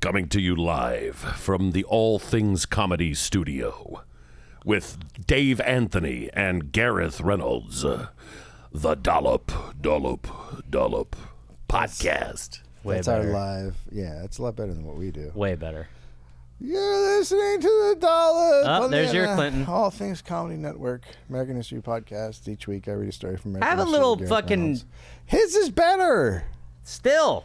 coming to you live from the All Things Comedy Studio with Dave Anthony and Gareth Reynolds. The Dollop podcast. That's our live. Yeah, it's a lot better than what we do. Way better. You're listening to the Dollop. Oh, there's your Clinton. All Things Comedy Network, American History Podcast. Each week I read a story from American Have a History. little Gareth fucking... Reynolds. His is better. Still,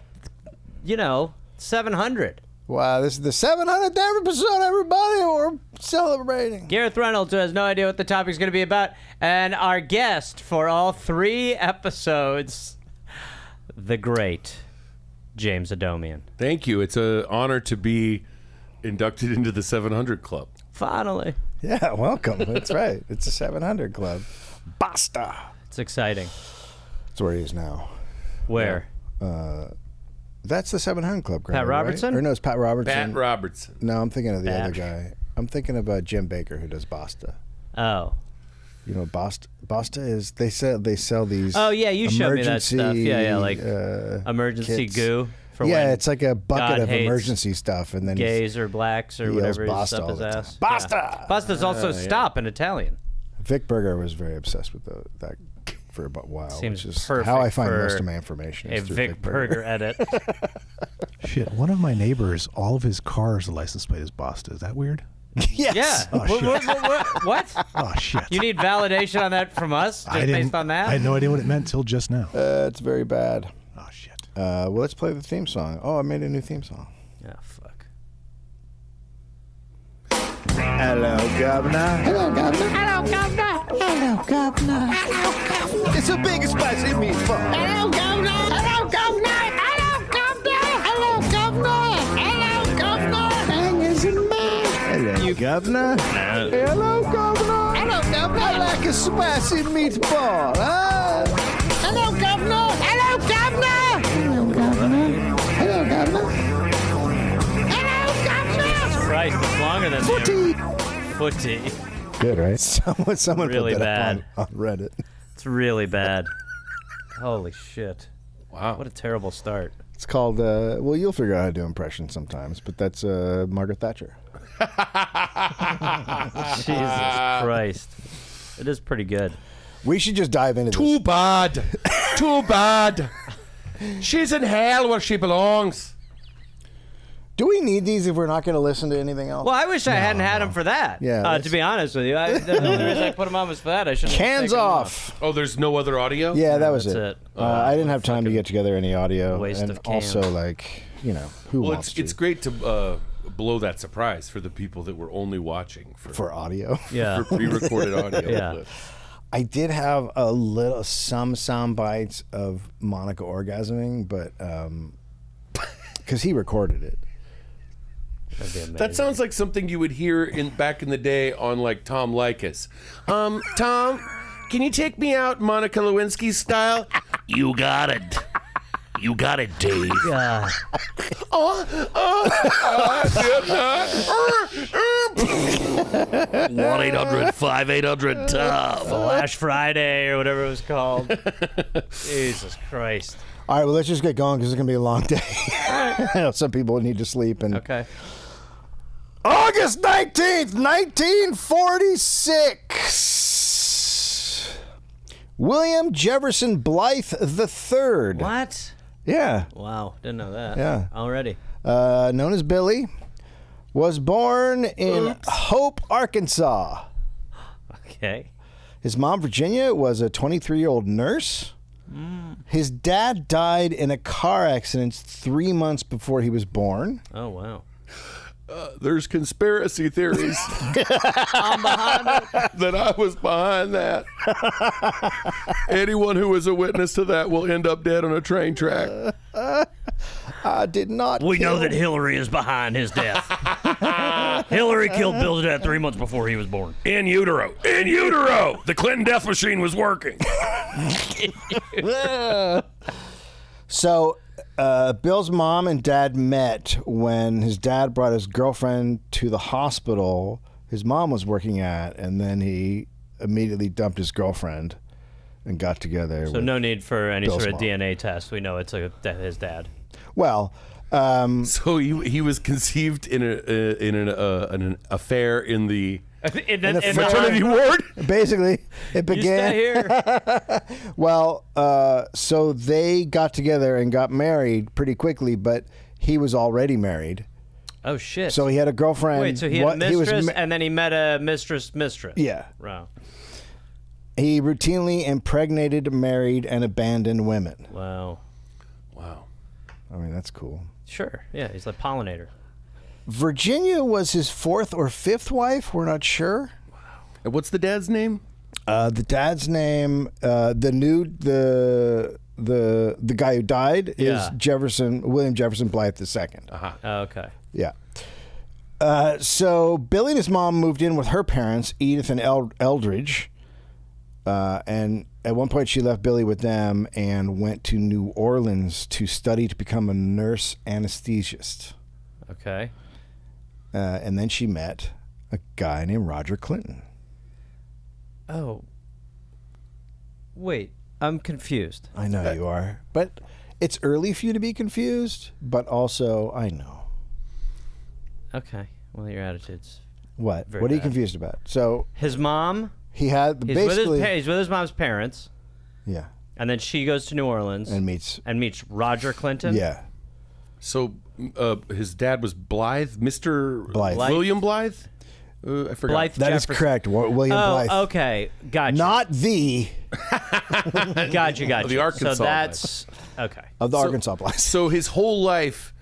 700. Wow, this is the 700th episode, everybody. We're celebrating. Gareth Reynolds, who has no idea what the topic's going to be about, and our guest for all 3 episodes, the great James Adomian. Thank you. It's an honor to be inducted into the 700 Club. Finally. Yeah, welcome. That's right. It's a 700 Club. Basta. It's exciting. That's where he is now. Where? That's the 700 Club. Pat Robertson? Right? Or no, it's Pat Robertson. Pat Robertson. No, I'm thinking of the other Batch. guy. I'm thinking of Jim Baker, who does Basta. Oh. You know what Basta is? They sell these. Oh, yeah, you showed me that stuff. Yeah, like emergency kits. goo. For Yeah, when it's like a bucket God of hates emergency stuff, and then gays or blacks or he whatever yells is Basta up all his the time. ass. Basta! Yeah. Basta's also stop in Italian. Vic Berger was very obsessed with that for about a while. Seems which is perfect how I find for most of my information. A Is through Vic Berger edit. Shit, one of my neighbors, all of his cars, the license plate is Basta. Is that weird? Yes. Yeah. Oh, shit. What? Oh, shit. You need validation on that from us, just based on that? I had no idea what it meant till just now. It's very bad. Oh, shit. Well, let's play the theme song. Oh, I made a new theme song. Oh, fuck. Hello, Governor. Hello, Governor. Hello, Governor. Hello, Governor. Hello, Governor. It's a big spicy meatball. Hello, Governor. Hello, Governor. Hello, Governor. Hello, Governor. Hello, Governor. Bangers and man. Hello, Governor. Hello, Governor. Hello, Governor. I like a spicy meatball. Hello, Governor. Hello, Governor. Hello, Governor. Hello, Governor. Hello, Governor. Christ, it's longer than Footy. Good, right? Someone Really put that bad. up on Reddit. It's really bad. Holy shit. Wow. What a terrible start. It's called, well, you'll figure out how to do impressions sometimes, but that's Margaret Thatcher. Jesus Christ. It is pretty good. We should just dive into Too this. bad. Too bad. She's in hell where she belongs. Do we need these if we're not going to listen to anything else? Well, I wish I hadn't had them for that. Yeah, to be honest with you. The only reason I put them on was for that. I shouldn't have Cans taken them off. Oh, there's no other audio? Yeah, that was that's it. it. I didn't have time to get together any audio. Waste and of cans. also, who Well, wants it's great to blow that surprise for the people that were only watching for audio? Yeah. for pre-recorded audio. Yeah. clips. I did have some sound bites of Monica orgasming, but because he recorded it. That'd be amazing. That sounds like something you would hear back in the day on like Tom Likas. Tom, can you take me out Monica Lewinsky style? You got it. You got it, Dave. Yeah. I did not. 1-800-5800-TOM. Flash Friday or whatever it was called. Jesus Christ. All right, well, let's just get going because it's going to be a long day. I know some people need to sleep. And Okay. August 19th, 1946. William Jefferson Blythe III. What? Yeah. Wow. Didn't know that. Yeah. Already. Known as Billy, was born in Hope, Arkansas. Okay. His mom, Virginia, was a 23-year-old nurse. His dad died in a car accident 3 months before he was born. Oh, wow. There's conspiracy theories I'm behind it. that I was behind that. Anyone who was a witness to that will end up dead on a train track. I did not We know kill- that Hillary is behind his death. Hillary killed Bill's dad 3 months before he was born. In utero. In utero. The Clinton death machine was working. So, Bill's mom and dad met when his dad brought his girlfriend to the hospital his mom was working at, and then he immediately dumped his girlfriend and got together. So with no need for any Bill's sort of mom. DNA test. We know it's his dad. Well, So he was conceived in an affair in the maternity ward. Basically, it You began. stay here. Well, so they got together and got married pretty quickly, but he was already married. Oh shit. So he had a girlfriend. Wait, so he had a He was mistress, and then he met a mistress. Yeah. Wow. He routinely impregnated, married, and abandoned women. Wow. Wow. I mean, that's cool. Sure. Yeah, he's like pollinator. Virginia was his fourth or fifth wife. We're not sure. And what's the dad's name? The dad's name, the guy who died is William Jefferson Blythe II. Oh, okay. Yeah. So Billy and his mom moved in with her parents, Edith and Eldridge. And at one point she left Billy with them and went to New Orleans to study to become a nurse anesthesiast. Okay. And then she met a guy named Roger Clinton. Oh. Wait, I'm confused. I know you are. But it's early for you to be confused, but also I know. Okay. Well, your attitude's What? Very What are you bad. confused about? So his mom. he had He's basically he's with his mom's parents, yeah, and then she goes to New Orleans and meets meets Roger Clinton. yeah. So his dad was Blythe, Mr. Blythe. William Blythe? I forgot. Blythe That is Jefferson. correct. William Oh, Blythe. okay. Gotcha. Not the Gotcha. The Arkansas So that's okay. of the Arkansas Blythe. So his whole life,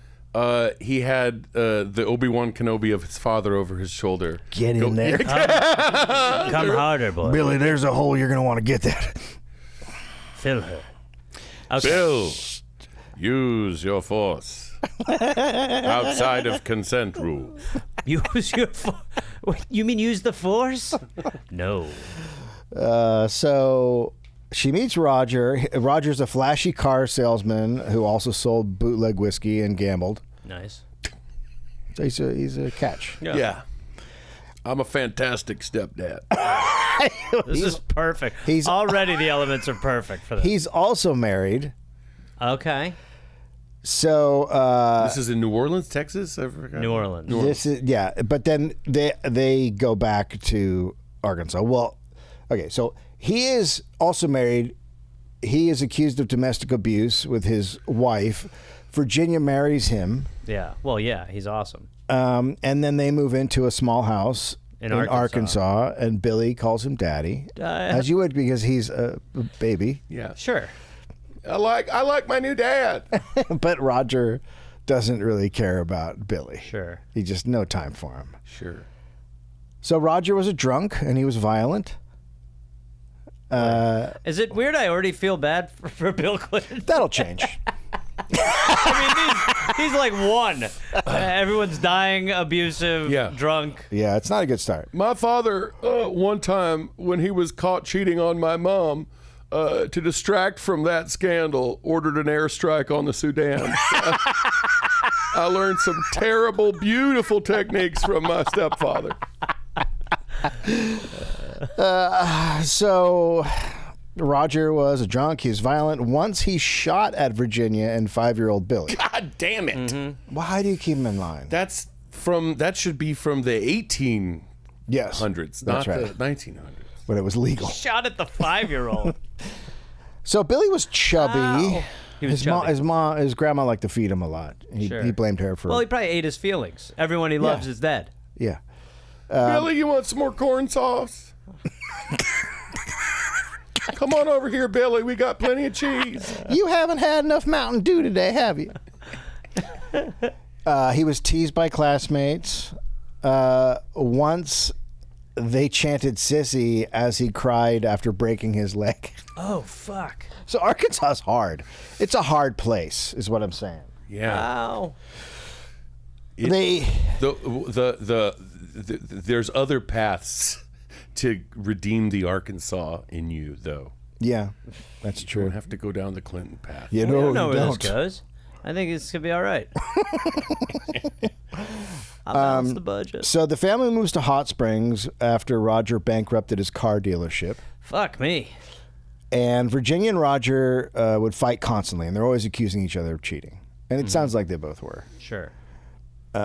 he had the Obi-Wan Kenobi of his father over his shoulder. Get in there. Come harder, boy. Billy, there's a hole. You're going to want to get that. Fill her. Okay. Bill, use your force. Outside of consent rules. Use your. Wait, you mean use the force? No. So she meets Roger. Roger's a flashy car salesman who also sold bootleg whiskey and gambled. Nice. So he's a catch. Yeah. I'm a fantastic stepdad. This is perfect. he's- Already the elements are perfect for this. He's also married. Okay. So This is in New Orleans, Texas? I forgot. New Orleans. this is but then they go back to Arkansas. Well, okay, so he is also married. He is accused of domestic abuse with his wife. Virginia marries him, Yeah. Well, yeah, he's awesome. and then they move into a small house In in Arkansas. Arkansas, and Billy calls him Daddy, as you would because he's a baby. Yeah. Sure. I like my new dad. But Roger doesn't really care about Billy. Sure. He just no time for him. Sure. So Roger was a drunk and he was violent. Is it weird? I already feel bad for Bill Clinton. That'll change. I mean, he's like one. Everyone's dying, abusive, Yeah. drunk. Yeah, it's not a good start. My father, one time when he was caught cheating on my mom, to distract from that scandal, ordered an airstrike on the Sudan. I learned some terrible, beautiful techniques from my stepfather. So Roger was a drunk. He was violent. Once he shot at Virginia and 5-year-old Billy. God damn it. Why do you keep him in line? That should be from the 1800s, Yes. not That's right. the 1900s. When it was legal. Shot at the 5-year-old. So Billy was chubby. Ow. He was chubby. His grandma liked to feed him a lot. Sure. He blamed her for. Well, he probably ate his feelings. Everyone he loves is dead. yeah. Billy, you want some more corn sauce? Come on over here, Billy. We got plenty of cheese. You haven't had enough Mountain Dew today, have you? He was teased by classmates. Once they chanted "Sissy" as he cried after breaking his leg. Oh, fuck. So Arkansas's hard. It's a hard place, is what I'm saying. Yeah. Wow. They There's other paths to redeem the Arkansas in you, though. Yeah, that's You true. don't have to go down the Clinton path. You We don't know you where don't. this goes. I think it's going to be all right. I'll balance the budget. So the family moves to Hot Springs after Roger bankrupted his car dealership. Fuck me. And Virginia and Roger would fight constantly, and they're always accusing each other of cheating. And it sounds like they both were. Sure.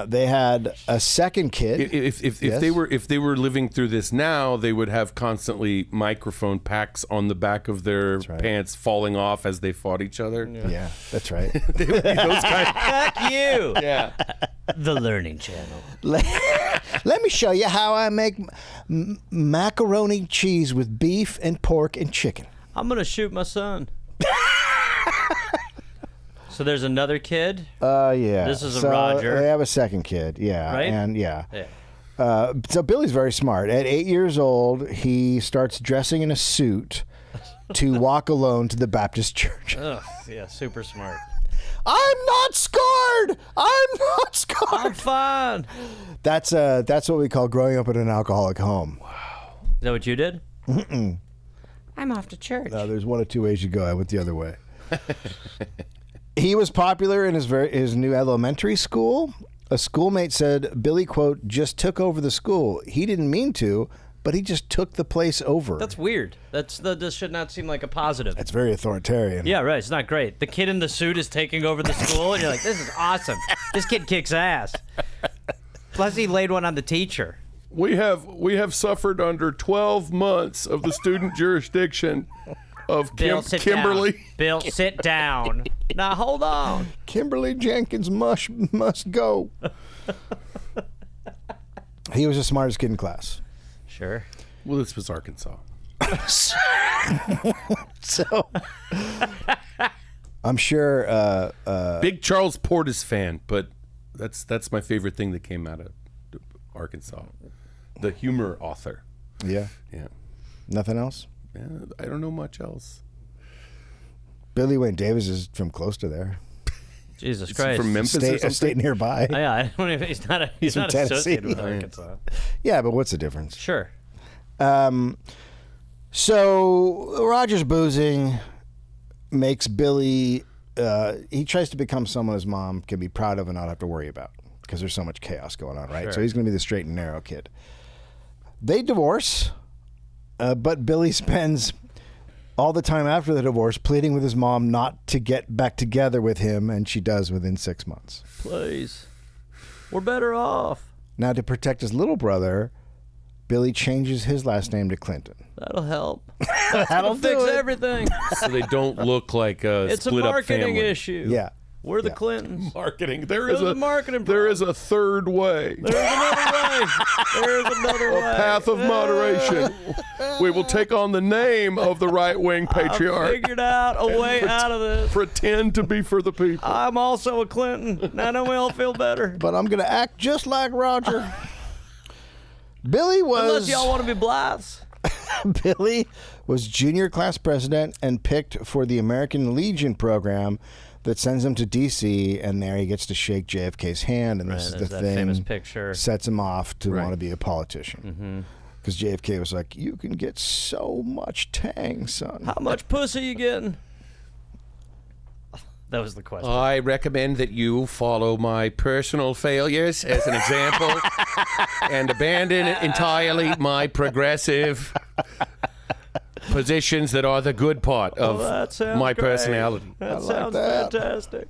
They had a second kid. If Yes? they were living through this now, they would have constantly microphone packs on the back of their right. pants falling off as they fought each other. Yeah, that's right. They would be those guys. Fuck you. Yeah. The Learning Channel. Let me show you how I make macaroni cheese with beef and pork and chicken. I'm going to shoot my son. So there's another kid? Yeah. This is a so Roger. They have a second kid, yeah. Right? And yeah. Yeah. So Billy's very smart. At 8 years old, he starts dressing in a suit to walk alone to the Baptist church. Ugh, yeah, super smart. I'm not scared. I'm not scared. I'm fine. That's what we call growing up in an alcoholic home. Is that what you did? I'm off to church. There's one of two ways you go. I went the other way. He was popular in his new elementary school. A schoolmate said Billy, quote, just took over the school. He didn't mean to, but he just took the place over. That's weird. This should not seem like a positive. That's very authoritarian. Yeah, right. It's not great. The kid in the suit is taking over the school, and you're like, this is awesome. This kid kicks ass. Plus, he laid one on the teacher. We have suffered under 12 months of the student jurisdiction of Bill, sit Kimberly. down. Bill, sit down. Now, hold on. Kimberly Jenkins must go. He was the smartest kid in class. Sure. Well, this was Arkansas. So, I'm sure. Big Charles Portis fan, but that's my favorite thing that came out of Arkansas. The humor author. Yeah. Yeah. Nothing else? Yeah, I don't know much else. Billy Wayne Davis is from close to there. Jesus Is Christ. he from Memphis or A something? state nearby. Yeah, I don't even, he's not from associated with Tennessee. Arkansas. Yeah, but what's the difference? Sure. So Roger's boozing makes Billy. He tries to become someone his mom can be proud of and not have to worry about because there's so much chaos going on, right? Sure. So he's going to be the straight and narrow kid. They divorce, but Billy spends all the time after the divorce pleading with his mom not to get back together with him, and she does within 6 months. Please. We're better off. Now, to protect his little brother, Billy changes his last name to Clinton. That'll help. That'll Fix everything. So they don't look like a It's a split up marketing family. issue. Yeah. We're the Yeah. Clintons. Marketing. There There's is a marketing There problem. is a third way. There's another way. There's another way. Path of moderation. We will take on the name of the right-wing I patriarch. figured out a way out of this. Pretend to be for the people. I'm also a Clinton. Now don't we all feel better? But I'm going to act just like Roger. Billy Unless was y'all want to be Blythes. Billy was junior class president and picked for the American Legion program that sends him to D.C. and there he gets to shake JFK's hand, and this is the there's that thing famous picture. sets him off to Right. want to be a politician. Because JFK was like, "You can get so much tang, son." How much pussy you getting? That was the question. I recommend that you follow my personal failures as an example and abandon entirely my progressive positions that are the good part of that sounds my great. personality. That like sounds that. fantastic.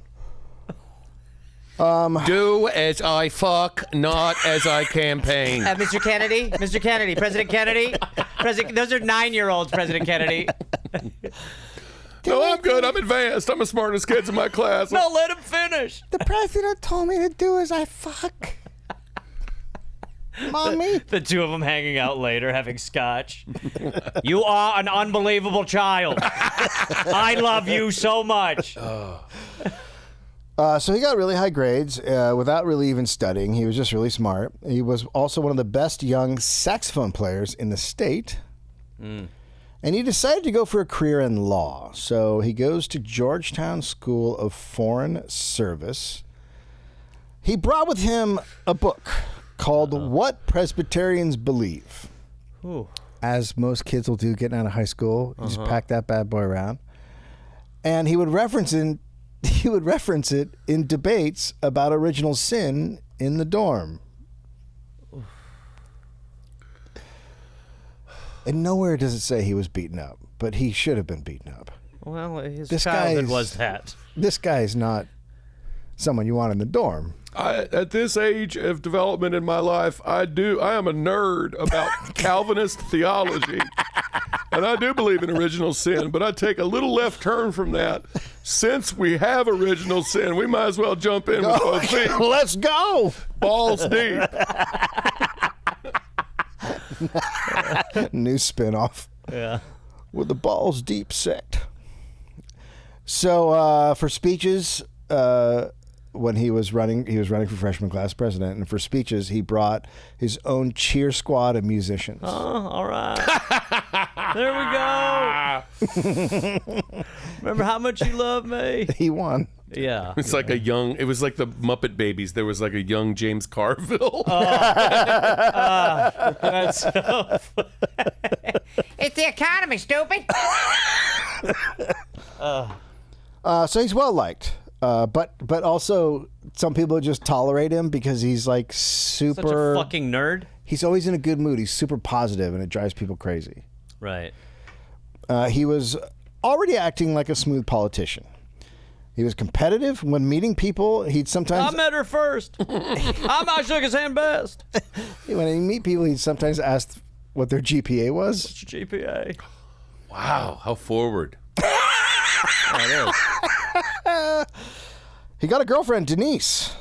Do as I fuck, not as I campaign. Mr. Kennedy, President Kennedy, those are 9-year-olds, President Kennedy. No, I'm good. I'm advanced. I'm the smartest kids in my class. No, let him finish. The president told me to do as I fuck. Mommy. The two of them hanging out later, having scotch. You are an unbelievable child. I love you so much. So he got really high grades without really even studying. He was just really smart. He was also one of the best young saxophone players in the state. And he decided to go for a career in law. So he goes to Georgetown School of Foreign Service. He brought with him a book called What Presbyterians Believe. Ooh. As most kids will do getting out of high school. You just pack that bad boy around. And he would reference it in debates about original sin in the dorm. And nowhere does it say he was beaten up, but he should have been beaten up. Well, his This childhood guy's- was that. This guy is not someone you want in the dorm. At this age of development in my life, I am a nerd about Calvinist theology. And I do believe in original sin, but I take a little left turn from that. Since we have original sin, we might as well jump in with both feet. Let's go. Balls deep. New spinoff. Yeah. With the balls deep sect. So for speeches, when he was running for freshman class president, and for speeches, he brought his own cheer squad of musicians. Oh, all right. There we go. Remember how much you love me? He won. Yeah. It's like it was like the Muppet Babies. There was like a young James Carville. That's so funny. It's the economy, stupid. So he's well liked, but also some people just tolerate him because he's like super. Such a fucking nerd. He's always in a good mood. He's super positive, and it drives people crazy. Right. He was already acting like a smooth politician. He was competitive. When meeting people, he'd sometimes... I met her first. I shook his hand best. When he meet people, he'd sometimes ask what their GPA was. What's your GPA? Wow, how forward. That is. He got a girlfriend, Denise.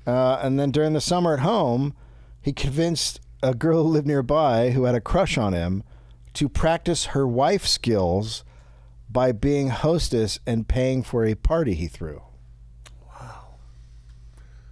And then during the summer at home, he convinced a girl who lived nearby who had a crush on him to practice her wife skills by being hostess and paying for a party he threw.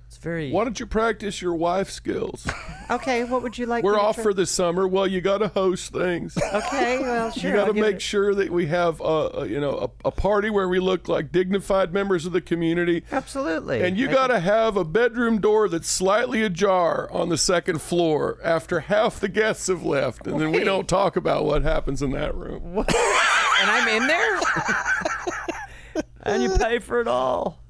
It's very... Why don't you practice your wife skills? Okay, what would you like? We're me to off try? for the summer. Well, you got to host things. Okay, well, sure. You got I'll to give make it- sure that we have a party where we look like dignified members of the community. Absolutely. And you I got to have a bedroom door that's slightly ajar on the second floor after half the guests have left. And then we Wait. don't talk about what happens in that room. And I'm in there? And you pay for it all.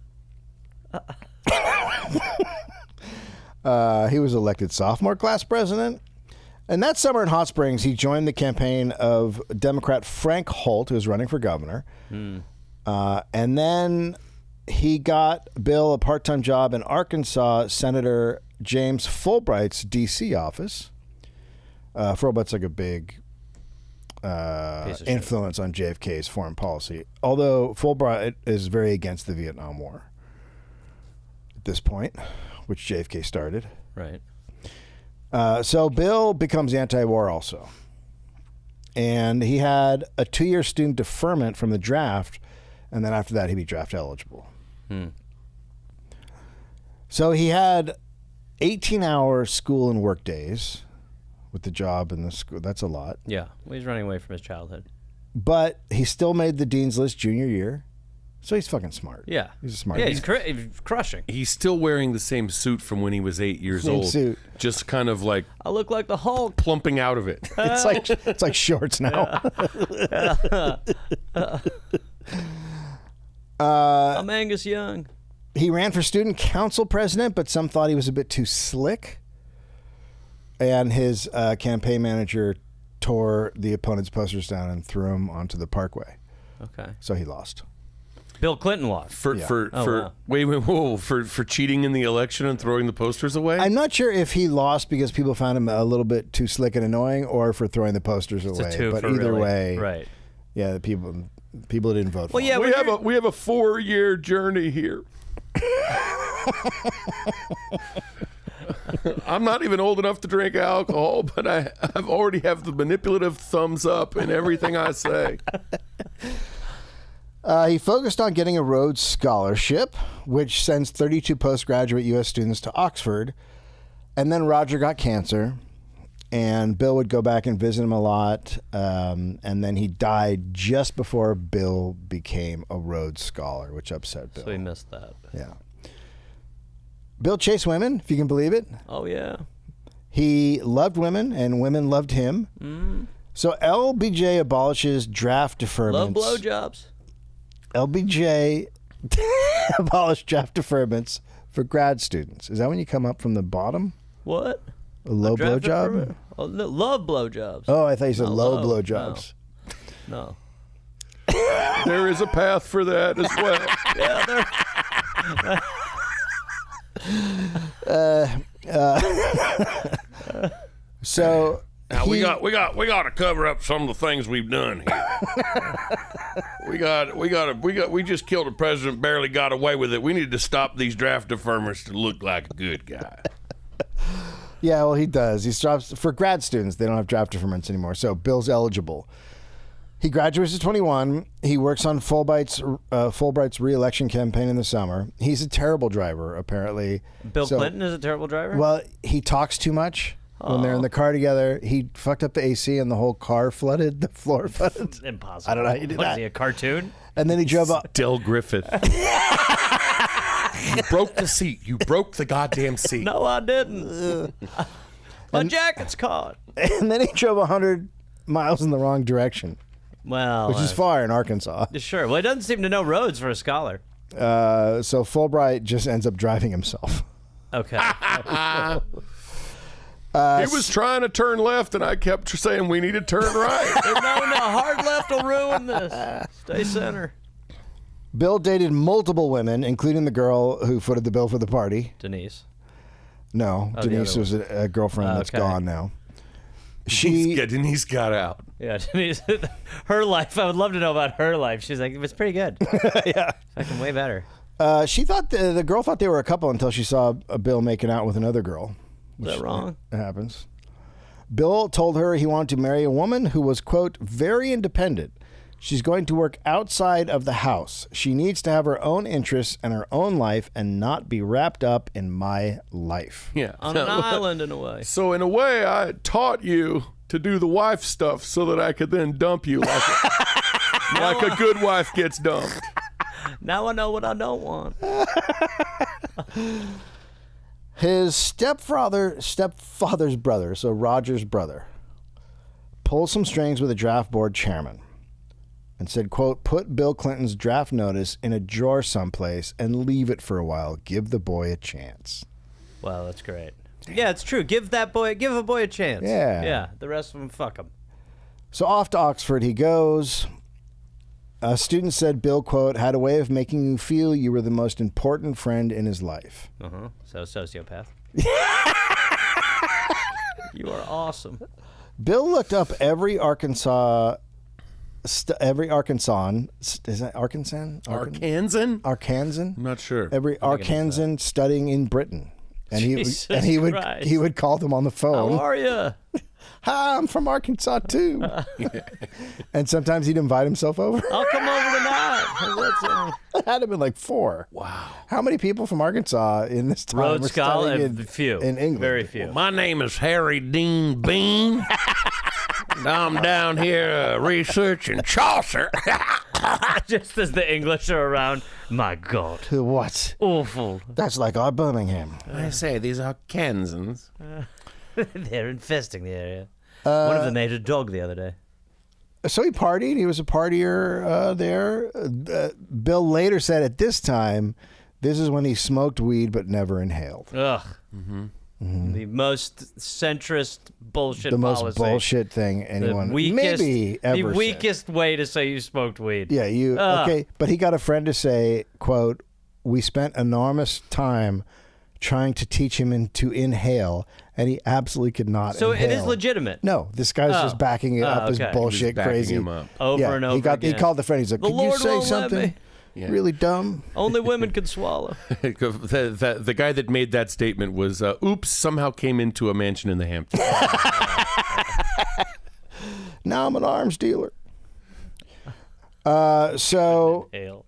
He was elected sophomore class president. And that summer in Hot Springs, he joined the campaign of Democrat Frank Holt, who was running for governor. And then he got Bill a part-time job in Arkansas Senator James Fulbright's D.C. office. Fulbright's like a big influence on JFK's foreign policy, although Fulbright is very against the Vietnam War at this point, which JFK started. Right. So Bill becomes anti-war also. And he had a 2-year student deferment from the draft, and then after that he'd be draft eligible. So he had 18-hour school and work days with the job and the school. That's a lot. Yeah. Well, he's running away from his childhood. But he still made the dean's list junior year. So he's fucking smart. Yeah. He's a smart Yeah, guy. he's crushing. He's still wearing the same suit from when he was 8 years Same old. suit. Just kind of like I look like the Hulk. plumping out of it. It's like shorts now. I'm Angus Young. He ran for student council president, but some thought he was a bit too slick. And his campaign manager tore the opponent's posters down and threw them onto the parkway. Okay. So he lost. Bill Clinton lost. For wow. for cheating in the election and throwing the posters away? I'm not sure if he lost because people found him a little bit too slick and annoying, or for throwing the posters It's away. a two But for either really. way, Right. yeah, the people didn't vote for Well, him. yeah, we have a 4-year journey here. I'm not even old enough to drink alcohol, but I've already have the manipulative thumbs up in everything I say. He focused on getting a Rhodes Scholarship, which sends 32 postgraduate U.S. students to Oxford. And then Roger got cancer, and Bill would go back and visit him a lot. And then he died just before Bill became a Rhodes Scholar, which upset Bill. So he missed that. Yeah. Bill chased women, if you can believe it. Oh, yeah. He loved women, and women loved him. So LBJ abolishes draft deferments. Love blowjobs. LBJ abolished draft deferments for grad students. Is that when you come up from the bottom? What? A low Draft blowjob? deferment? Oh, no, love blowjobs. Oh, I thought you said No, low low. blowjobs. No. There is a path for that as well. Yeah, So Now we got to cover up some of the things we've done here. we just killed a president, barely got away with it. We need to stop these draft deferments to look like a good guy. Yeah, well, he does. He stops for grad students. They don't have draft deferments anymore. So Bill's eligible. He graduates at 21. He works on Fulbright's re-election campaign in the summer. He's a terrible driver, apparently. Bill Clinton is a terrible driver? Well, he talks too much. When they're in the car together, he fucked up the AC and the whole car flooded. The floor flooded. Impossible. I don't know how you did What, that. is he a cartoon? And then he drove up. Del Griffith. You broke the seat. You broke the goddamn seat. No, I didn't. My jacket's caught. And then he drove 100 miles in the wrong direction, Well, which is far in Arkansas. sure. Well, he doesn't seem to know roads for a scholar. So Fulbright just ends up driving himself. Okay. He was trying to turn left, and I kept saying we need to turn right. no, hard left will ruin this. Stay center. Bill dated multiple women, including the girl who footed the bill for the party. Denise. No, the Denise other was a girlfriend that's okay. gone now. Denise got out. Yeah, Denise. Her life. I would love to know about her life. She's like, it was pretty good. Yeah. Fucking way better. She thought the girl thought they were a couple until she saw Bill making out with another girl. Is that wrong? It happens. Bill told her he wanted to marry a woman who was, quote, very independent. She's going to work outside of the house. She needs to have her own interests and her own life and not be wrapped up in my life. Yeah. On an island, in a way. So in a way, I taught you to do the wife stuff so that I could then dump you like a good wife gets dumped. Now I know what I don't want. His stepfather's brother, so Roger's brother, pulled some strings with a draft board chairman and said, quote, put Bill Clinton's draft notice in a drawer someplace and leave it for a while. Give the boy a chance. Wow, that's great. Yeah, it's true. Give a boy a chance. Yeah. Yeah. The rest of them, fuck them. So off to Oxford he goes. A student said Bill, quote, had a way of making you feel you were the most important friend in his life. So sociopath. You are awesome. Bill looked up every Arkansan. Is that Arkansan? Arkansan? Arkansan? I'm not sure. Every Arkansan studying in Britain. And Jesus he Christ. would call them on the phone. How are you? Hi, I'm from Arkansas too. And sometimes he'd invite himself over. I'll come over tonight. It had to been like 4. Wow. How many people from Arkansas in this time Rhodes were Scholar, studying few. in England? Very few. My name is Harry Dean Bean. And I'm down here researching Chaucer. Just as the English are around. My God. What? Awful. That's like our Birmingham. I say, these are Kansans. They're infesting the area. One of them ate a dog the other day. So he partied. He was a partier there. Bill later said at this time, this is when he smoked weed but never inhaled. Ugh. The most centrist bullshit The most policy. bullshit thing anyone maybe ever The said. weakest way to say you smoked weed. Yeah, okay. But he got a friend to say, quote, we spent enormous time trying to teach him to inhale, and he absolutely could not So inhale. it is legitimate. No, this guy's just backing it up as okay. bullshit, Backing crazy. him up. Over and over He again. called the friend. He's like, The "Could Lord you say won't let something me." Yeah. really dumb?" Only women can swallow. The guy that made that statement was, oops, somehow came into a mansion in the Hamptons. Now I'm an arms dealer. So Ale.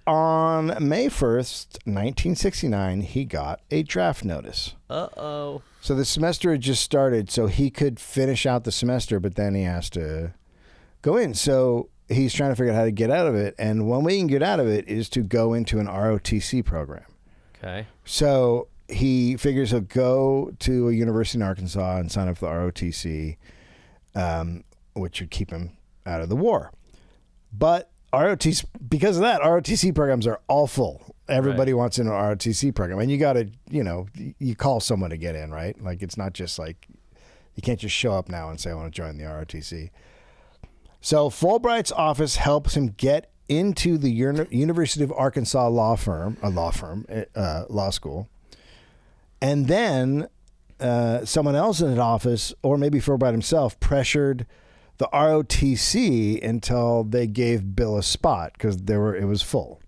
on May 1st, 1969, he got a draft notice. Uh-oh. So the semester had just started, so he could finish out the semester, but then he has to go in. So he's trying to figure out how to get out of it, and one way he can get out of it is to go into an ROTC program. Okay. So he figures he'll go to a university in Arkansas and sign up for the ROTC, which would keep him out of the war. But ROTC, because of that, ROTC programs are all full. Everybody wants in an ROTC program. And you got to, you call someone to get in, right? Like, it's not just like, you can't just show up now and say, I want to join the ROTC. So Fulbright's office helps him get into the University of Arkansas law school, and then someone else in an office, or maybe Fulbright himself, pressured the ROTC until they gave Bill a spot because it was full.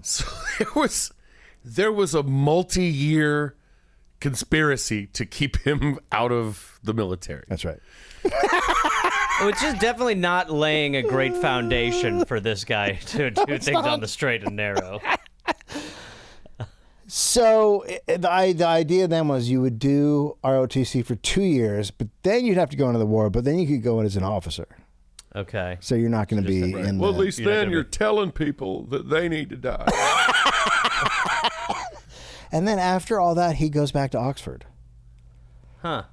So there was a multi-year conspiracy to keep him out of the military. That's right. Which is definitely not laying a great foundation for this guy to do things on the straight and narrow. So the idea then was you would do ROTC for 2 years, but then you'd have to go into the war, but then you could go in as an officer. Okay. So you're not going to be in Well, the... at least then you're telling people that they need to die. And then after all that, he goes back to Oxford. Huh.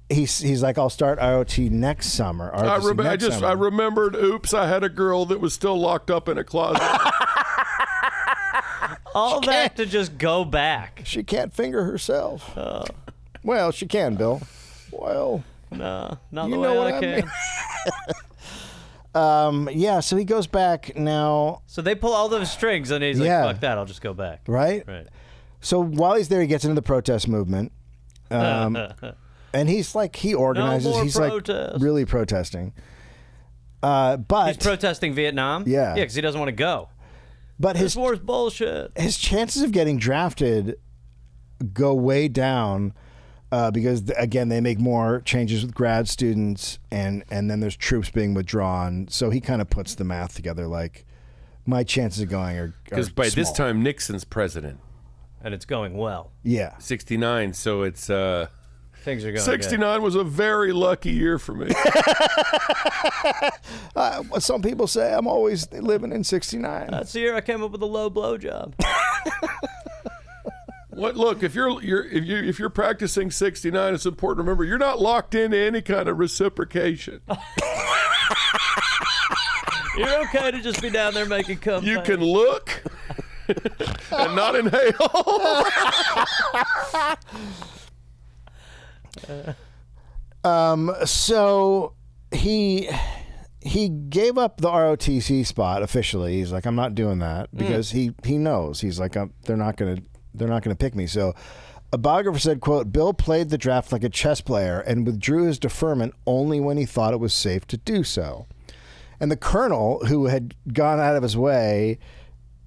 He's like, I'll start ROT next summer. I remembered, oops, I had a girl that was still locked up in a closet. All that to just go back. She can't finger herself. Well, she can, Bill. Well, No, not you the know way what I I can. mean. Yeah, so he goes back now, So they pull all those strings, and he's like, Yeah. fuck that, I'll just go back. right? Right. So while he's there, he gets into the protest movement. And he's like, he organizes. more He's protest. like really protesting. But He's protesting Vietnam? Yeah. Yeah, because he doesn't want to go. but This war's bullshit. his chances of getting drafted go way down because again they make more changes with grad students and then there's troops being withdrawn. So he kind of puts the math together. Like my chances of going are Because by this small. time, Nixon's president. And it's going well. yeah. 69, so it's... Things are going 69 was a very lucky year for me. Some people say I'm always living in 69. That's the year I came up with a low blow job. What? Look, if you're practicing 69, it's important to remember you're not locked into any kind of reciprocation. You're okay to just be down there making comeback. You can look and not inhale. So he gave up the ROTC spot officially. He's like, I'm not doing that because he knows. He's like, they're not gonna pick me. So a biographer said, quote, Bill played the draft like a chess player and withdrew his deferment only when he thought it was safe to do so. And the colonel, who had gone out of his way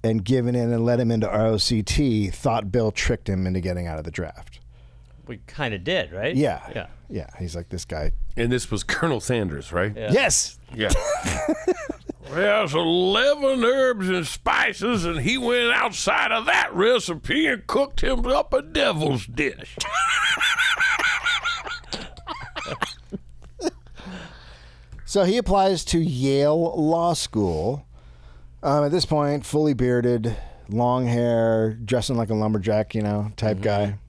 and given in and let him into ROCT, thought Bill tricked him into getting out of the draft. We kind of did, right? Yeah. Yeah. He's like, this guy. And this was Colonel Sanders, right? Yeah. Yes. Yeah. Well, it's 11 herbs and spices, and he went outside of that recipe and cooked him up a devil's dish. So he applies to Yale Law School. At this point, fully bearded, long hair, dressing like a lumberjack, type guy.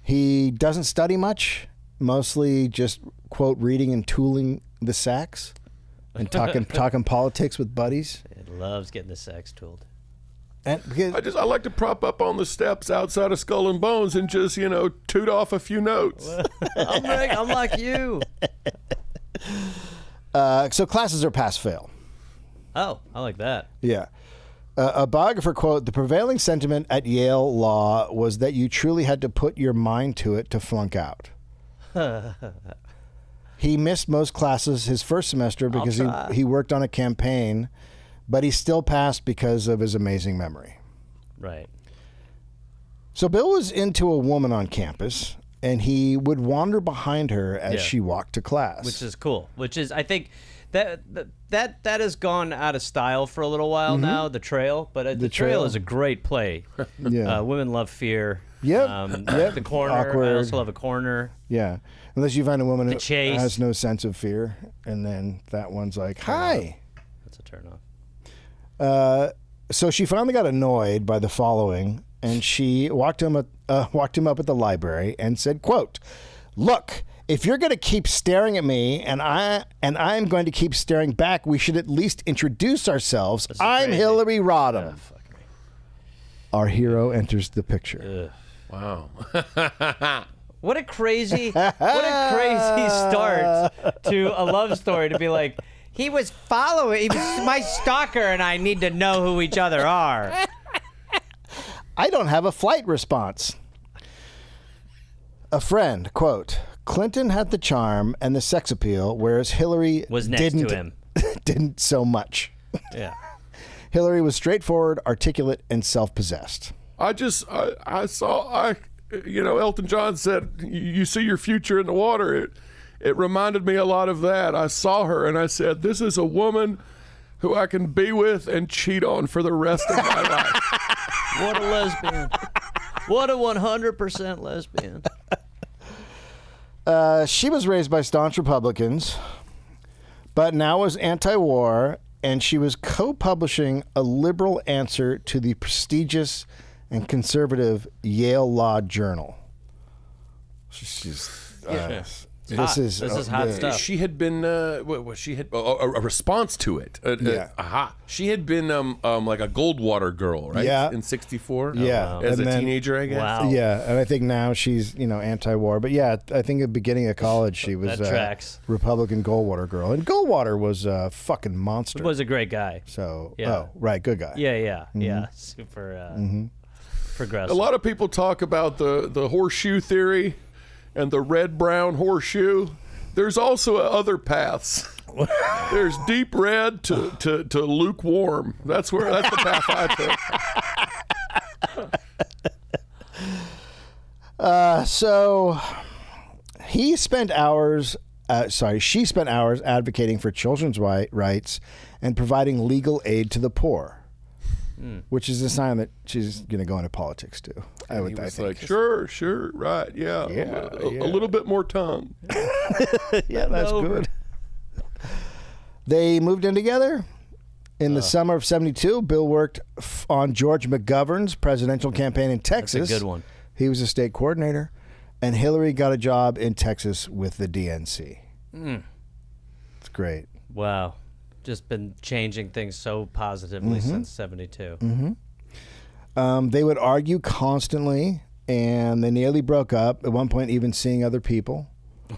He doesn't study much, mostly just, quote, reading and tooling the sax and talking politics with buddies. It loves getting the sax tooled. And because, I like to prop up on the steps outside of Skull and Bones and just, toot off a few notes. I'm like you. so classes are pass-fail. Oh, I like that. Yeah. A biographer, quote, the prevailing sentiment at Yale Law was that you truly had to put your mind to it to flunk out. He missed most classes his first semester because he worked on a campaign, but he still passed because of his amazing memory. Right. So Bill was into a woman on campus, and he would wander behind her as she walked to class. Which is cool. Which is, I think... That has gone out of style for a little while now, the trail. But the trail trail is a great play. Yeah. Women love fear. Yep. The corner. Awkward. I also love a corner. Yeah. Unless you find a woman who chase. has no sense of fear, and then that one's like, hi. That's a turn off. So she finally got annoyed by the following, and she walked him up at the library and said, quote, look, if you're going to keep staring at me and I'm going to keep staring back, we should at least introduce ourselves. I'm crazy. Hillary Rodham. Our hero enters the picture. Wow. What a crazy start to a love story to be like, He was following. He was my stalker, and I need to know who each other are. I don't have a flight response. A friend, quote, Clinton had the charm and the sex appeal, whereas Hillary Was next to him. didn't so much. Yeah. Hillary was straightforward, articulate, and self-possessed. I saw, Elton John said, you see your future in the water. It reminded me a lot of that. I saw her and I said, this is a woman who I can be with and cheat on for the rest of my life. What a lesbian. What a 100% lesbian. She was raised by staunch Republicans, but now was anti-war, and she was co-publishing a liberal answer to the prestigious and conservative Yale Law Journal. This is hot stuff. She had been, she had a response to it. Yeah. She had been like a Goldwater girl, right? Yeah. In '64. Yeah. As And a then- teenager, I guess. Wow. Yeah, and I think now she's, anti-war. But yeah, I think at the beginning of college she was That tracks. Republican Goldwater girl. And Goldwater was a fucking monster. He was a great guy. So, Yeah. right, good guy. Yeah. Super progressive. A lot of people talk about the horseshoe theory and the red-brown horseshoe. There's also other paths. There's deep red to lukewarm. That's the path I took. So she spent hours advocating for children's rights and providing legal aid to the poor, which is a sign that she's going to go into politics too. I He think. was like, sure, right, yeah. A little bit more tongue. Yeah, that's good. They moved in together. In the summer of '72, Bill worked on George McGovern's presidential campaign in Texas. That's a good one. He was a state coordinator. And Hillary got a job in Texas with the DNC. It's great. Wow. Just been changing things so positively since '72. They would argue constantly, and they nearly broke up, at one point even seeing other people.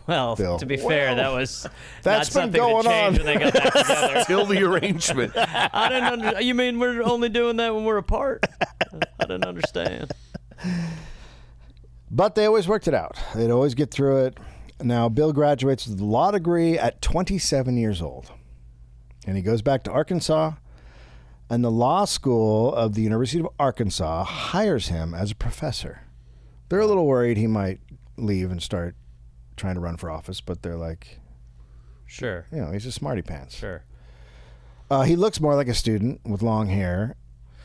Well, Bill. to be fair, that was That's not been something going that changed on. when they got back together. Till the arrangement. I didn't understand. You mean we're only doing that when we're apart? I didn't understand. But they always worked it out. They'd always get through it. Now, Bill graduates with a law degree at 27 years old. And he goes back to Arkansas, and the law school of the University of Arkansas hires him as a professor. They're a little worried he might leave and start trying to run for office, but they're like, Sure. he's a smarty pants. Sure. He looks more like a student with long hair.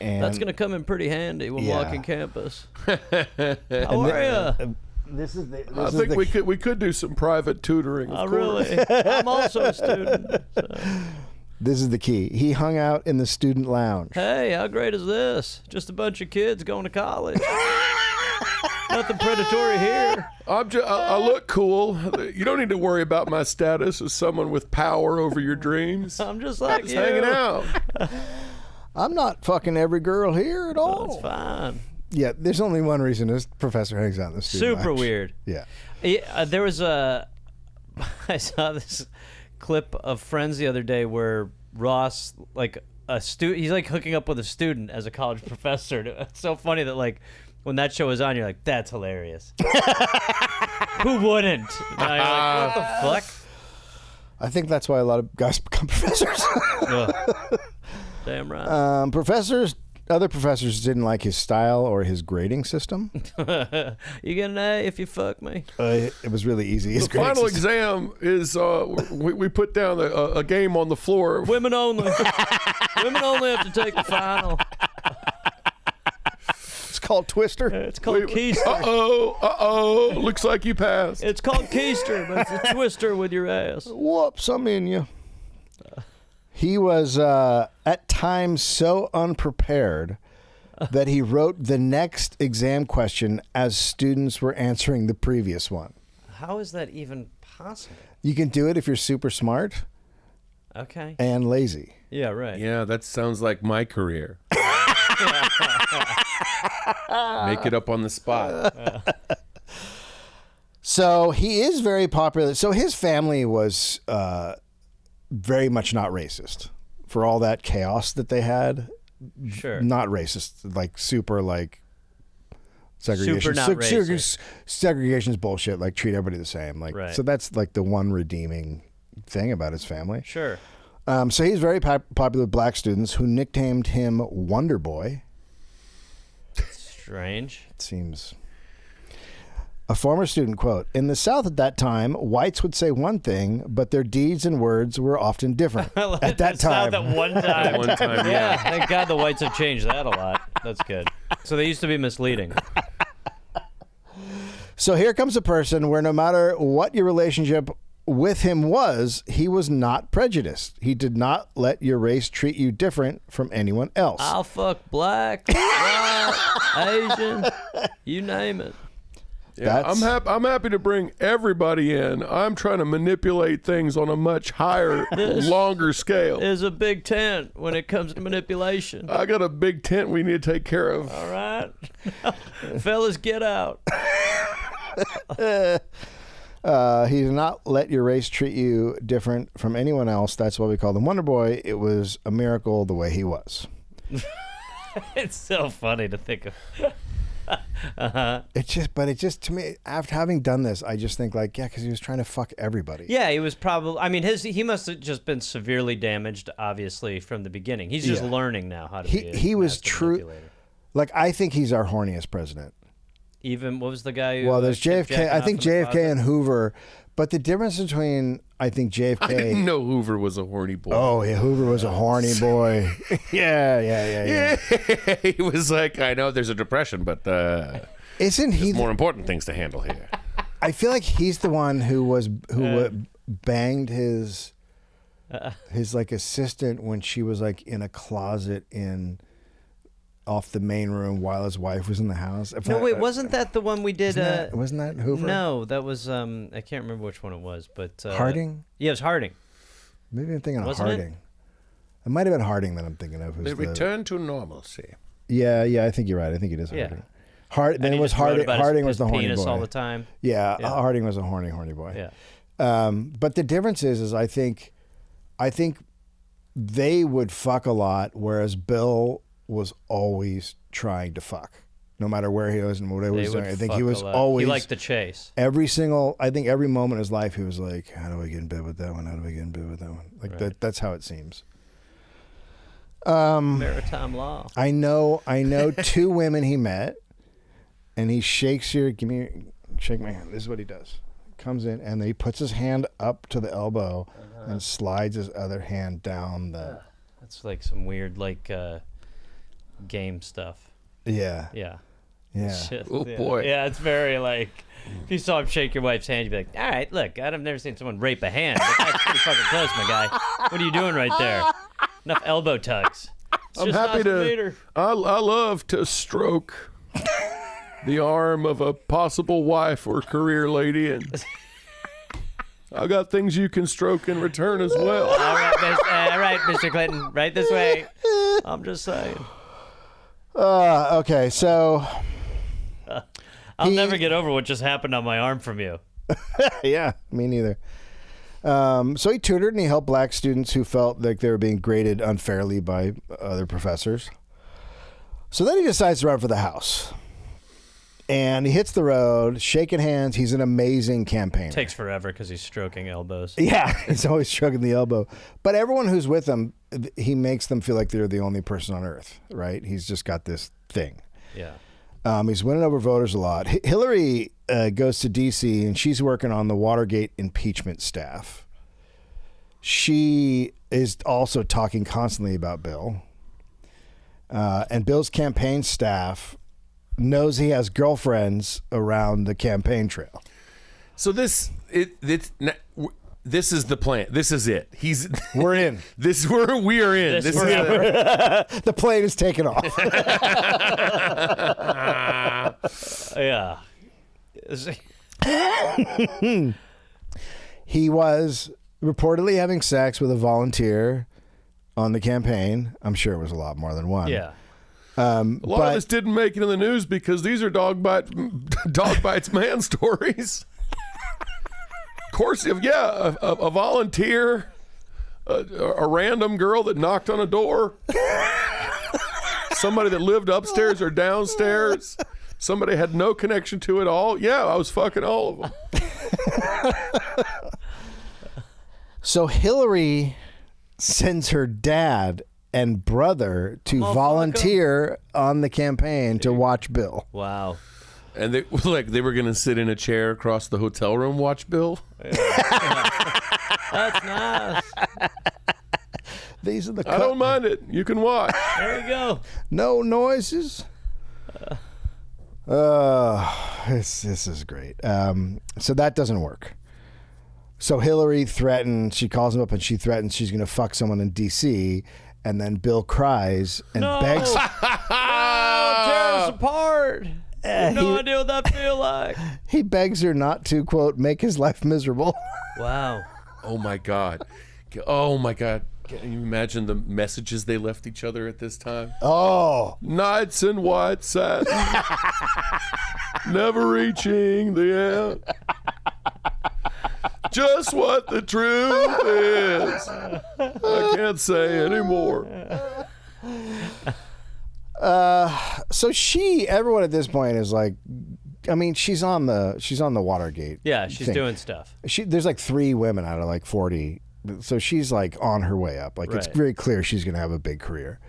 And That's going to come in pretty handy when Yeah. walking campus. How are you? This is the. I think we could do some private tutoring. Oh, Of course. really? I'm also a student. So. This is the key. He hung out in the student lounge. Hey, how great is this? Just a bunch of kids going to college. Nothing predatory here. I look cool. You don't need to worry about my status as someone with power over your dreams. I'm just like Just you. hanging out. I'm not fucking every girl here at all. That's fine. Yeah, there's only one reason this professor hangs out in the student Super lounge. weird. Yeah. There was I saw this clip of Friends the other day where Ross, like he's like hooking up with a student as a college professor. It's so funny that like when that show was on, you're like, that's hilarious. Who wouldn't? And you're like, what the fuck? I think that's why a lot of guys become professors. Damn right. Other professors didn't like his style or his grading system. You get an A if you fuck me. It was really easy. His The grading final system. exam is we put down a game on the floor. Women only. Women only have to take the final. It's called Twister. It's called Keister. Uh-oh. Looks like you passed. It's called Keister, but it's a twister with your ass. Whoops, I'm in you. He was at times so unprepared that he wrote the next exam question as students were answering the previous one. How is that even possible? You can do it if you're super smart Okay. and lazy. Yeah, right. Yeah, that sounds like my career. Make it up on the spot. So he is very popular. So his family was very much not racist. For all that chaos that they had, Sure. not racist, like super like segregation. Super not racist. Segregation's bullshit. Like treat everybody the same. Like Right. so that's like the one redeeming thing about his family. Sure. So he's very popular with black students who nicknamed him Wonder Boy. Strange. It seems. A former student, quote, "In the South at that time, whites would say one thing, but their deeds and words were often different." At that time. That one time. One time, Yeah, yeah. thank God the whites have changed that a lot. That's good. So they used to be misleading. So here comes a person where no matter what your relationship with him was, he was not prejudiced. He did not let your race treat you different from anyone else. I'll fuck black, white, Asian, you name it. Yeah, That's- I'm happy to bring everybody in. I'm trying to manipulate things on a much higher, longer scale. Is a big tent when it comes to manipulation. I got a big tent we need to take care of. All right, fellas, get out. He did not let your race treat you different from anyone else. That's why we called him Wonder Boy. It was a miracle the way he was. It's so funny to think of. It just to me, after having done this, I just think like, yeah, because he was trying to fuck everybody. Yeah, he was probably. I mean, he must have just been severely damaged, obviously, from the beginning. He's just Yeah. learning now how to. He was master true. manipulator. Like I think he's our horniest president. Even what was the guy? Who, Well, there's kept JFK. jacking I off think in the JFK closet? and Hoover, but the difference between I think JFK. I didn't know Hoover was a horny boy. Oh, yeah, Hoover was a horny boy. yeah. He was like, I know there's a depression, but Isn't he? there's more important things to handle here. I feel like he's the one who banged his like assistant when she was like in a closet off the main room while his wife was in the house. No, wait, wasn't that the one we did? Wasn't that Hoover? No, that was I can't remember which one it was, but Harding. Yeah, it was Harding. Maybe I'm thinking of Wasn't it? Harding. It might have been Harding that I'm thinking of. They return to normalcy. Yeah, I think you're right. I think it is Yeah. Harding. Then And it he was just wrote Harding. about Harding his was the horny penis boy all the time. Yeah, Yeah. Harding was a horny boy. Yeah. But the difference is I think they would fuck a lot, whereas Bill was always trying to fuck, no matter where he was and what he They was would doing. I think fuck he a was lot. always He liked the chase. every moment in his life he was like, how do I get in bed with that one? How do I get in bed with that one? Like Right. that's how it seems. Maritime law. I know two women he met, and he shakes shake my hand. This is what he does. Comes in and he puts his hand up to the elbow and slides his other hand down the. That's like some weird game stuff. Yeah. Yeah. Yeah. Shit. Oh, Yeah. boy. Yeah, it's very like. If you saw him shake your wife's hand, you'd be like, "All right, look, I've never seen someone rape a hand, but that's pretty fucking close, my guy. What are you doing right there? Enough elbow tugs." It's I'm just happy nice to. meet her. I love to stroke the arm of a possible wife or career lady, and I got things you can stroke in return as well. All right, Mr. Clinton, right this way. I'm just saying. Okay, so I'll never get over what just happened on my arm from you. yeah, me neither. So he tutored and he helped black students who felt like they were being graded unfairly by other professors. So then he decides to run for the House. And he hits the road, shaking hands. He's an amazing campaigner. Takes forever because he's stroking elbows. Yeah, he's always stroking the elbow. But everyone who's with him, he makes them feel like they're the only person on earth, right? He's just got this thing. Yeah. He's winning over voters a lot. Hillary goes to D.C. and she's working on the Watergate impeachment staff. She is also talking constantly about Bill. And Bill's campaign staff knows he has girlfriends around the campaign trail. So this is the plan. This is it. We're in. We are in. This is The plane is taking off. Yeah. He was reportedly having sex with a volunteer on the campaign. I'm sure it was a lot more than one. Yeah. A lot of this didn't make it in the news because these are dog bites man stories. Of course, a volunteer a random girl that knocked on a door. Somebody that lived upstairs or downstairs. Somebody had no connection to it all. Yeah, I was fucking all of them. So Hillary sends her dad and brother to volunteer on the campaign to watch Bill. Wow. And they were going to sit in a chair across the hotel room, watch Bill. That's nice. These are the I don't mind it. You can watch. There you go. No noises. This is great. So that doesn't work. So Hillary threatens, she calls him up and she threatens she's going to fuck someone in D.C. And then Bill cries and begs. Oh, tear us apart. No idea what that feel like. He begs her not to, quote, make his life miserable. Wow. Oh, my God. Oh, my God. Can you imagine the messages they left each other at this time? Oh. Nights in white satin. Never reaching the end. Just what the truth is. I can't say anymore. So everyone at this point is like, I mean, she's on the Watergate. Yeah, she's thing. doing stuff. There's like 3 women out of like 40. So she's like on her way up. Like, it's Right. very clear she's going to have a big career.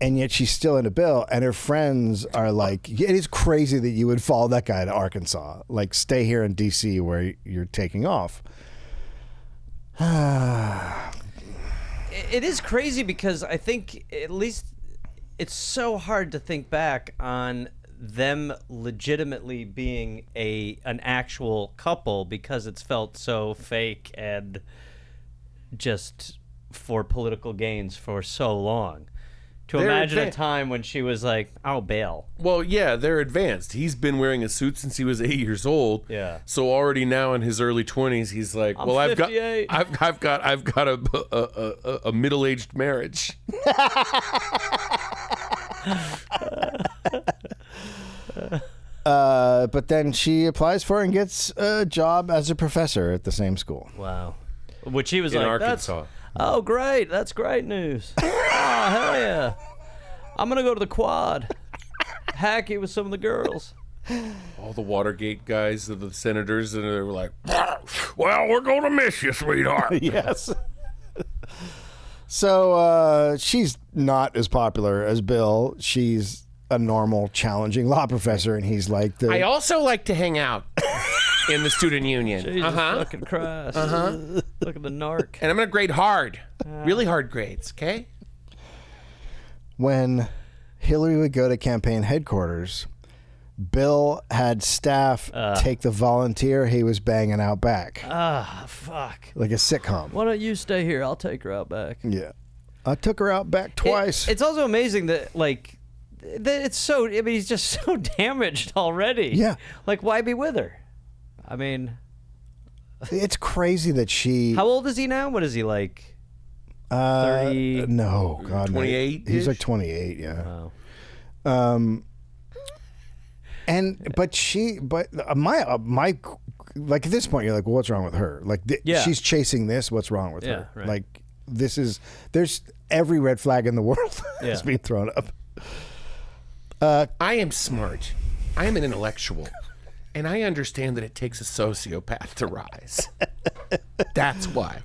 And yet she's still in a Bill, and her friends are like, it is crazy that you would follow that guy to Arkansas. Like, stay here in D.C. where you're taking off. It is crazy because I think at least it's so hard to think back on them legitimately being an actual couple because it's felt so fake and just for political gains for so long. To imagine a time when she was like, "I'll bail." Well, yeah, they're advanced. He's been wearing a suit since he was 8 years old. Yeah. So already now in his early 20s, he's like, "Well, I'm 58. I've got a middle-aged marriage." But then she applies for and gets a job as a professor at the same school. Wow. Which he was In like, Arkansas. "Oh, great! That's great news! Oh, hell yeah! I'm gonna go to the quad, hacky with some of the girls." All the Watergate guys, the senators, and they were like, "Well, we're going to miss you, sweetheart." Yes. So she's not as popular as Bill. She's a normal, challenging law professor, and he's like the. I also like to hang out in the student union. Jesus fucking Christ! Look at the narc. And I'm going to grade hard. Really hard grades, okay? When Hillary would go to campaign headquarters, Bill had staff take the volunteer he was banging out back. Ah, fuck. Like a sitcom. Why don't you stay here? I'll take her out back. Yeah. I took her out back twice. It's also amazing that, like, that it's so. I mean, he's just so damaged already. Yeah. Like, why be with her? I mean, It's crazy that she. how old is he now? What is he like? 30? No, God, no. 28 He's like -ish? 28. Yeah. Oh. But my like at this point you're like, well, what's wrong with her? Like Yeah. she's chasing this. What's wrong with her? right. Like there's every red flag in the world is Yeah. being thrown up. I am smart. I am an intellectual. And I understand that it takes a sociopath to rise. That's why.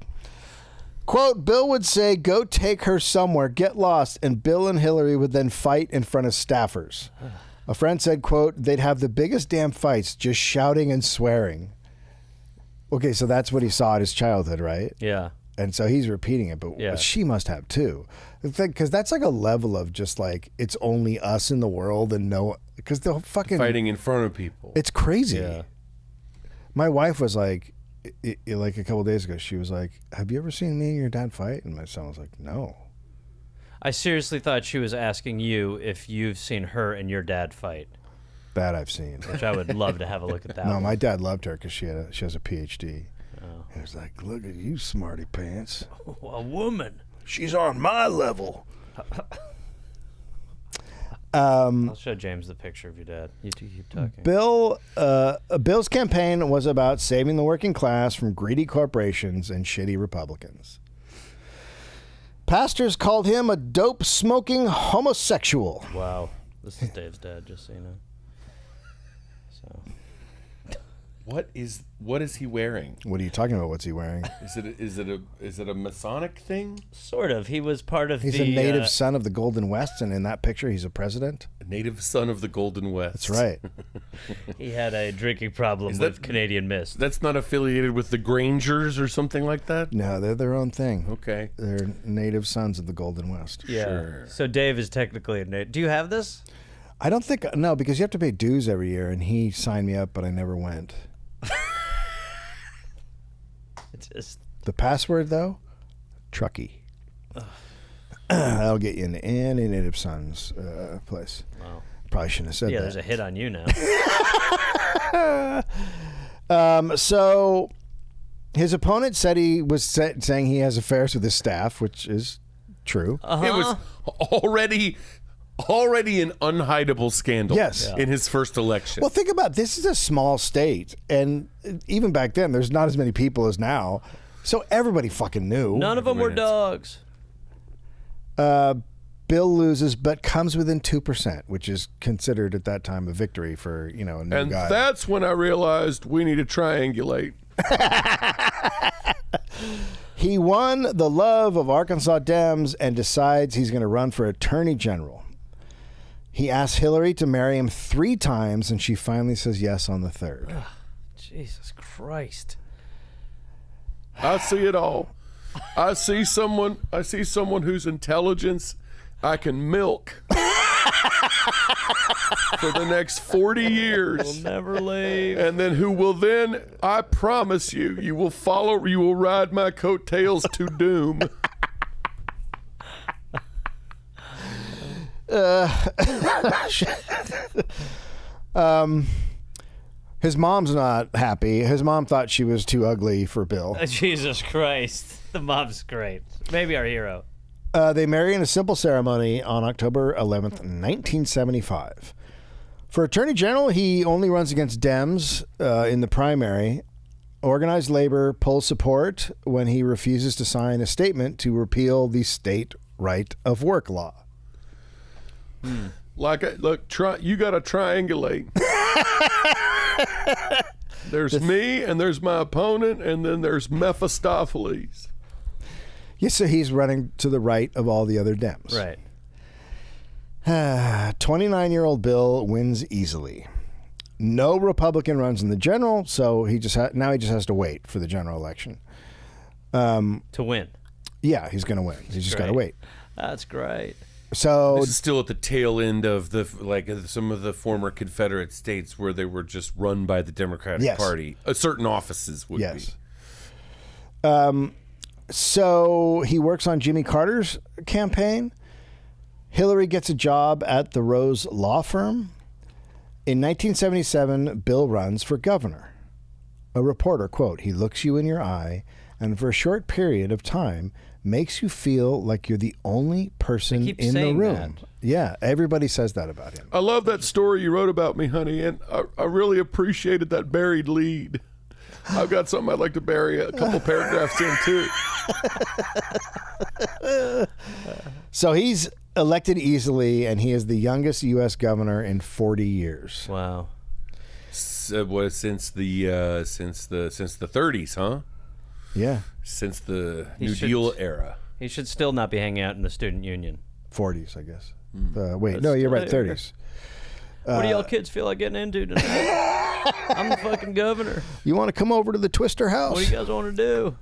Quote, Bill would say, go take her somewhere, get lost, and Bill and Hillary would then fight in front of staffers. A friend said, quote, they'd have the biggest damn fights just shouting and swearing. Okay, so that's what he saw in his childhood, right? Yeah. And so he's repeating it, but Yeah. she must have too. Because that's like a level of just like, it's only us in the world and no, because the fucking. Fighting in front of people. It's crazy. Yeah. My wife was like, like a couple of days ago, she was like, have you ever seen me and your dad fight? And my son was like, no. I seriously thought she was asking you if you've seen her and your dad fight, That I've seen. which I would love to have a look at that. No, one. my dad loved her because she has a PhD. He was like, look at you, smarty pants. A woman. She's on my level. I'll show James the picture of your dad. You two keep talking. Bill's campaign was about saving the working class from greedy corporations and shitty Republicans. Pastors called him a dope-smoking homosexual. Wow. This is Dave's dad, just so you know. So. What is he wearing? What are you talking about? What's he wearing? Is it a Masonic thing? Sort of. He was part of He's a native son of the Golden West, and in that picture, he's a president. A native son of the Golden West. That's right. He had a drinking problem with Canadian Mist. That's not affiliated with the Grangers or something like that? No, they're their own thing. Okay. They're native sons of the Golden West. Yeah. Sure. So Dave is technically a native. Do you have this? I don't think, no, because you have to pay dues every year, and he signed me up, but I never went. It's just The password, though, Truckee. That'll get you into any native son's place. wow. Probably shouldn't have said Yeah, that. there's a hit on you now. So his opponent said he was saying he has affairs with his staff, which is true. It was already an unhideable scandal. Yes. In his first election. Well, think about it. This is a small state, and even back then, there's not as many people as now, so everybody fucking knew. None of them were dogs. Bill loses, but comes within 2%, which is considered at that time a victory for a new and guy. that's when I realized we need to triangulate. He won the love of Arkansas Dems and decides he's going to run for attorney general. He asks Hillary to marry him 3 times, and she finally says yes on the 3rd. Jesus Christ. I see it all. I see someone whose intelligence I can milk for the next 40 years. We'll never leave. And then who will then, I promise you, you will ride my coattails to doom. His mom's not happy. His mom thought she was too ugly for Bill. Jesus Christ. The mom's great. Maybe our hero. They marry in a simple ceremony on October 11th, 1975. For Attorney General, he only runs against Dems in the primary. Organized labor pulls support when he refuses to sign a statement to repeal the state right of work law. You got to triangulate. There's me, and there's my opponent, and then there's Mephistopheles. Yes, so he's running to the right of all the other Dems. Right. 29-year-old Bill wins easily. No Republican runs in the general, so he just has to wait for the general election. To win. Yeah, he's going to win. He's just got to wait. That's great. So This is still at the tail end of some of the former Confederate states where they were just run by the Democratic Yes. Party. Certain offices would be. So he works on Jimmy Carter's campaign. Hillary gets a job at the Rose Law Firm. In 1977, Bill runs for governor. A reporter, quote, "He looks you in your eye and for a short period of time makes you feel like you're the only person keep in the saying room." that. Yeah, everybody says that about him. I love that story you wrote about me, honey, and I really appreciated that buried lead. I've got something I'd like to bury a couple paragraphs in, too. So he's elected easily, and he is the youngest U.S. governor in 40 years. Wow. Since the 30s, huh? Yeah, Since the He New should- Deal era. He should still not be hanging out in the student union. 40s, I guess. Hmm. Wait, no, you're right, 30s. What do y'all kids feel like getting into tonight? I'm the fucking governor. You want to come over to the Twister house? What do you guys want to do?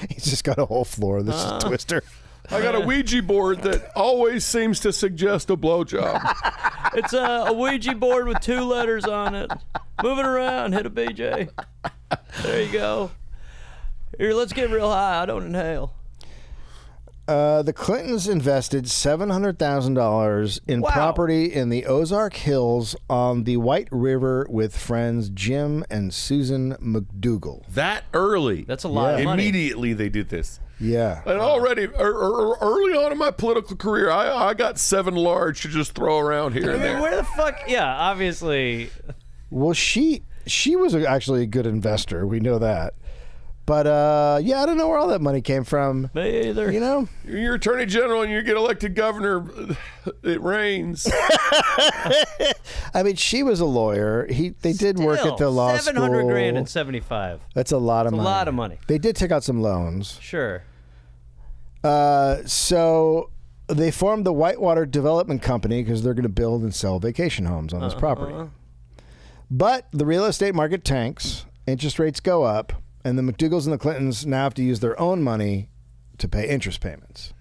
He's just got a whole floor. This is Twister. I got a Ouija board that always seems to suggest a blowjob. It's a Ouija board with 2 letters on it. Move it around. Hit a BJ. There you go. Here, let's get real high. I don't inhale. The Clintons invested $700,000 in property in the Ozark Hills on the White River with friends Jim and Susan McDougal. That early. That's a lot of money. Immediately they did this. Yeah. And already, early on in my political career, I got 7 large to just throw around here and there. Where the fuck? Yeah, obviously. Well, she was actually a good investor. We know that. But, yeah, I don't know where all that money came from. Me either. You know? You're attorney general and you get elected governor, it rains. I mean, she was a lawyer. They did work at the law school. $700,000 and 75. That's a lot of money. A lot of money. They did take out some loans. Sure. So they formed the Whitewater Development Company because they're going to build and sell vacation homes on this property. But the real estate market tanks, interest rates go up, and the McDougals and the Clintons now have to use their own money to pay interest payments.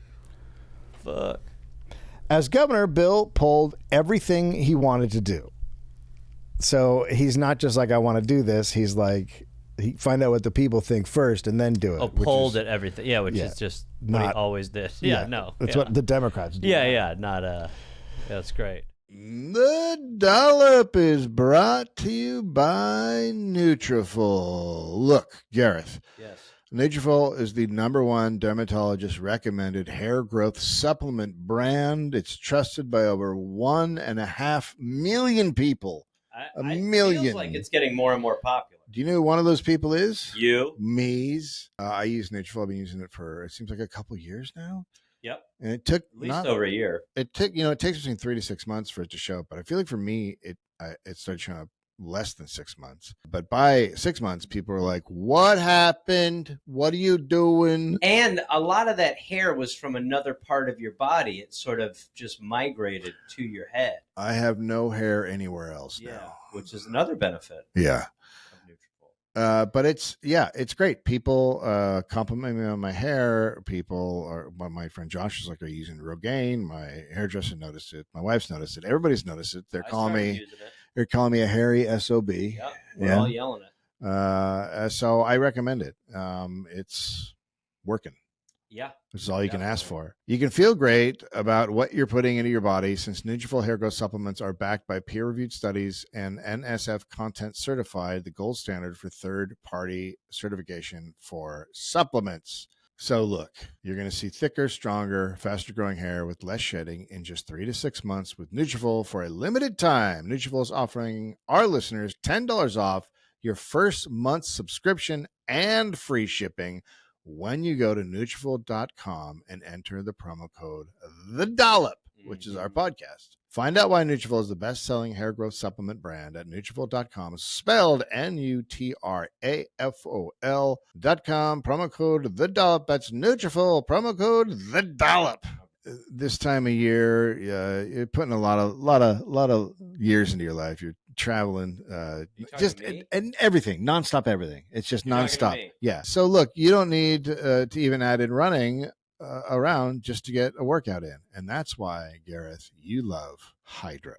Fuck. As governor, Bill pulled everything he wanted to do. So he's not just like, I want to do this. He's like, find out what the people think first and then do it. Oh, pulled at everything. Yeah, which is just what he always did. Yeah, no. That's what the Democrats do. Yeah, not that's great. The Dollop is brought to you by Nutrafol. Look, Gareth. Yes. Nutrafol is the #1 dermatologist recommended hair growth supplement brand. It's trusted by over 1.5 million people. A million. It feels like it's getting more and more popular. Do you know who one of those people is? You. Me's. I use Nutrafol. I've been using it for, it seems like a couple years now. Yep. And it took at least over a year. It took, it takes between 3 to 6 months for it to show up. But I feel like for me, it started showing up less than 6 months. But by 6 months, people were like, "What happened? What are you doing?" And a lot of that hair was from another part of your body. It sort of just migrated to your head. I have no hair anywhere else now, which is another benefit. Yeah. Of Nutrafol. But it's great. People compliment me on my hair. My friend Josh is like, "Are you using Rogaine?" My hairdresser noticed it. My wife's noticed it. Everybody's noticed it. They're calling me a hairy SOB. Yeah, we're all yelling it. So I recommend it. It's working. Yeah. Which is all you can ask for. You can feel great about what you're putting into your body since Nutrafol hair growth supplements are backed by peer-reviewed studies and NSF content certified, the gold standard for third-party certification for supplements. So look, you're going to see thicker, stronger, faster-growing hair with less shedding in just 3 to 6 months with Nutrafol for a limited time. Nutrafol is offering our listeners $10 off your first month's subscription and free shipping when you go to Nutrafol.com and enter the promo code The Dollop, which is our podcast. Find out why Nutrafol is the best-selling hair growth supplement brand at Nutrafol.com, spelled Nutrafol.com, promo code The Dollop. That's Nutrafol, promo code The Dollop. This time of year, you're putting a lot of years into your life. You're traveling, and everything, nonstop everything. It's just nonstop. Yeah. So look, you don't need to even add in running around just to get a workout in, and that's why, Gareth, you love Hydro.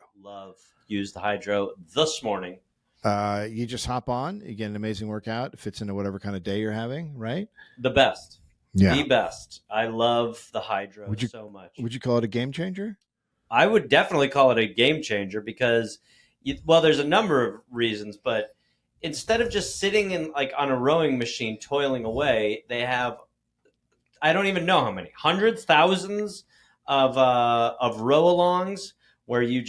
Used the Hydro this morning. You just hop on, you get an amazing workout. It fits into whatever kind of day you're having, right? The best. Yeah. The best. I love the Hydro so much. Would you call it a game changer? I would definitely call it a game changer because, there's a number of reasons, but instead of just sitting on a rowing machine toiling away, they have, I don't even know how many, hundreds, thousands of row-alongs where you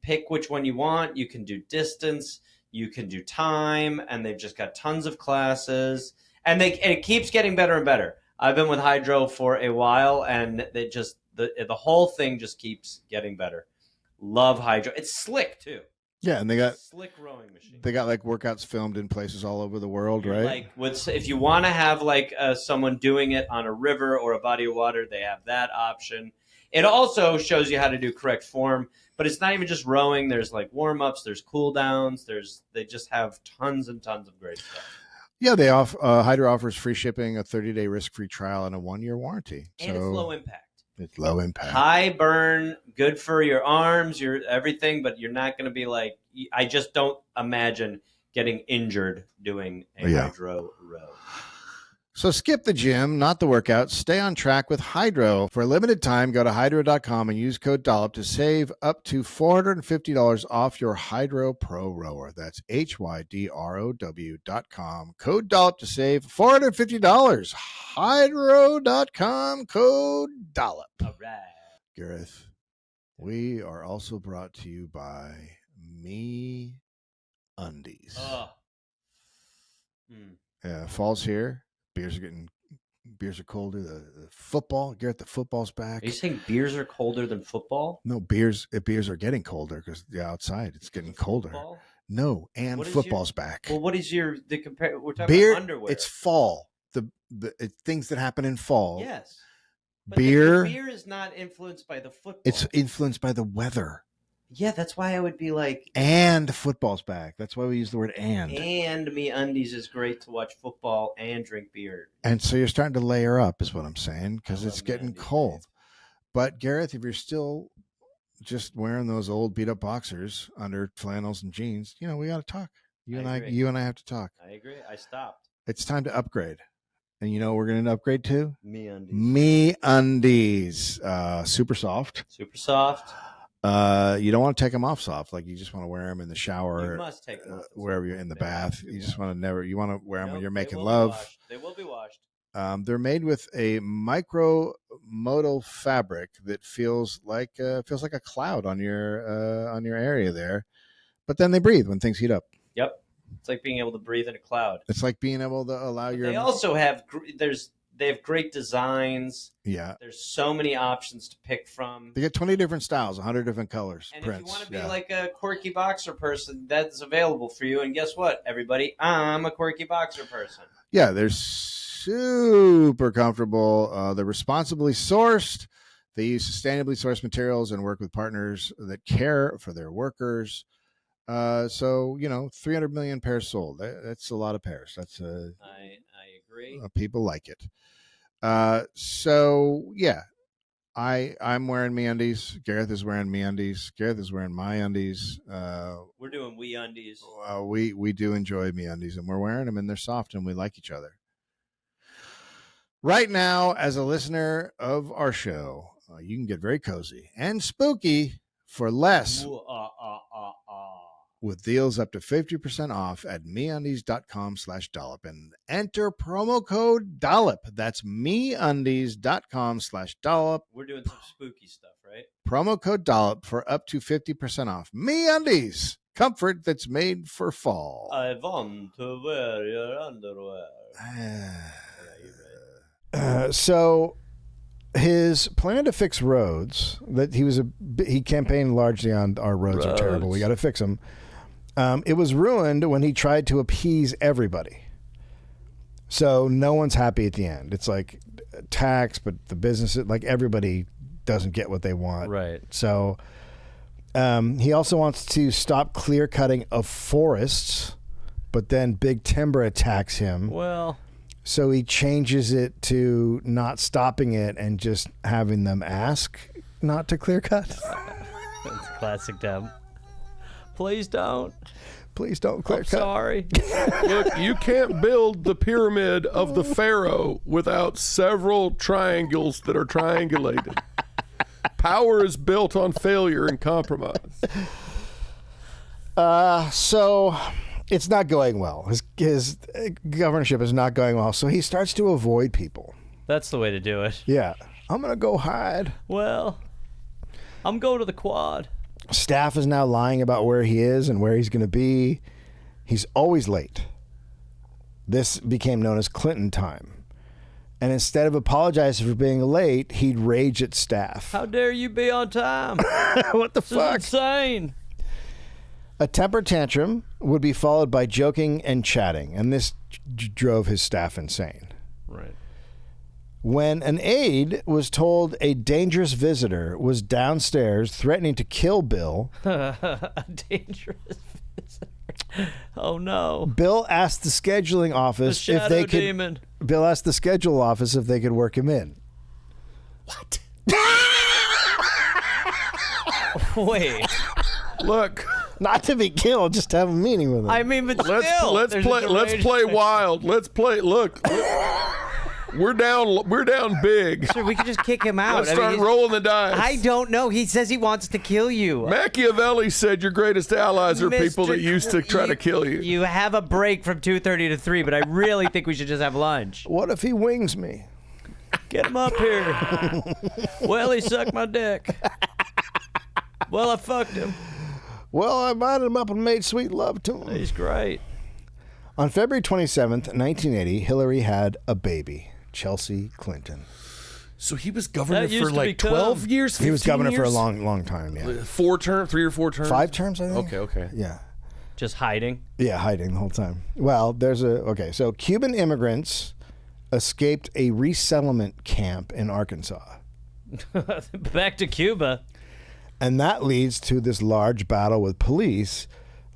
pick which one you want. You can do distance, you can do time, and they've just got tons of classes, and it keeps getting better and better. I've been with Hydro for a while, and they just the whole thing just keeps getting better. Love Hydro. It's slick too. Yeah, and they got slick rowing machine. They got workouts filmed in places all over the world, right? If you want to have someone doing it on a river or a body of water, they have that option. It also shows you how to do correct form, but it's not even just rowing. There's warm ups, there's cool downs, they just have tons and tons of great stuff. Yeah, Hydro offers free shipping, a 30-day risk-free trial, and a 1-year warranty. And it's low impact. It's low impact. High burn, good for your arms, your everything, but you're not going to be I just don't imagine getting injured doing a Hydro row. So skip the gym, not the workout. Stay on track with Hydro. For a limited time, go to hydro.com and use code Dollop to save up to $450 off your Hydro Pro Rower. That's HYDROW.com. Code Dollop to save $450. Hydro.com, code Dollop. All right. Gareth, we are also brought to you by Me Undies. Fall's here. Beers are colder. The football, Garrett, the football's back. Are you saying beers are colder than football? No, beers are getting colder because the outside it's getting colder. Football? No, and football's back. Well, what is we're talking Beer, about underwear. it's fall. It's things that happen in fall. Yes. But Beer. The beer is not influenced by the football. It's influeed by the weather. Yeah, that's why I would be like. And football's back. That's why we use the word and. And Me Undies is great to watch football and drink beer. And so you're starting to layer up, is what I'm saying, because it's getting MeUndies, cold. man. But Gareth, if you're still just wearing those old beat up boxers under flannels and jeans, we got to talk. You and I have to talk. I agree. I stopped. It's time to upgrade. And we're going to upgrade to Me Undies. Me Undies. Super soft. Super soft. You don't want to take them off soft. Like you just want to wear them in the shower. You must take them off. Wherever you're in the bath. You just want to you want to wear them when you're making they will love. They will be washed. They're made with a micro-modal fabric that feels like a cloud on your area there, but then they breathe when things heat up. Yep, it's like being able to breathe in a cloud. It's like being able to allow your. They also have they have great designs. Yeah, there's so many options to pick from. They get 20 different styles, 100 different colors, and prints. If you want to be like a quirky boxer person, that's available for you. And guess what, everybody? I'm a quirky boxer person. Yeah, they're super comfortable. They're responsibly sourced. They use sustainably sourced materials and work with partners that care for their workers. So 300 million pairs sold. That's a lot of pairs. That's I agree. People like it. So yeah, I'm wearing MeUndies. Gareth is wearing MeUndies. Gareth is wearing my undies. We're doing We Undies. We do enjoy MeUndies, and we're wearing them, and they're soft, and we like each other. Right now, as a listener of our show, you can get very cozy and spooky for less with deals up to 50% off at MeUndies.com/Dollop and enter promo code Dollop. That's MeUndies.com/Dollop. We're doing some spooky stuff, right? Promo code Dollop for up to 50% off. MeUndies, comfort that's made for fall. I want to wear your underwear. So his plan to fix roads that he campaigned largely on our roads are terrible. We got to fix them. It was ruined when he tried to appease everybody. So no one's happy at the end. It's like tax, but the business, like everybody doesn't get what they want. Right. So he also wants to stop clear cutting of forests, but then Big Timber attacks him. Well. So he changes it to not stopping it and just having them ask not to clear cut. That's classic Dem. Please don't. Please don't clear cut. Sorry. Look, you can't build the pyramid of the pharaoh without several triangles that are triangulated. Power is built on failure and compromise. So it's not going well. His governorship is not going well. So he starts to avoid people. That's the way to do it. Yeah. I'm going to go hide. Well, I'm going to the quad. Staff is now lying about where he is and where he's going to be. He's always late. This became known as Clinton time. And instead of apologizing for being late, he'd rage at staff. How dare you be on time? What the This fuck? is insane. A temper tantrum would be followed by joking and chatting, and this drove his staff insane. Right. When an aide was told a dangerous visitor was downstairs threatening to kill Bill, A dangerous visitor. Oh no. Bill asked the scheduling The office shadow if they could. demon. Bill asked the schedule office if they could work him in. What? Wait. Look, Not to be killed, just to have a meeting with him. I mean, but let's still, let's there's a play deranged let's play thing. wild. Let's play. Look, We're down big. Sure, we could just kick him out. Let's start rolling the dice. I don't know. He says he wants to kill you. Machiavelli said your greatest allies are people that used to try to kill you. You have a break from 2:30 to 3, but I really think we should just have lunch. What if he wings me? Get him up here. Well, he sucked my dick. Well, I fucked him. Well, I invited him up and made sweet love to him. He's great. On February 27th, 1980, Hillary had a baby, Chelsea Clinton. So he was governor That used for to like become- 12 years? He was 15 governor for a years? long time, yeah. 3 or 4 terms? 5 terms, I think. Okay. Yeah. Just hiding. Yeah, hiding the whole time. Well, so Cuban immigrants escaped a resettlement camp in Arkansas. Back to Cuba. And that leads to this large battle with police.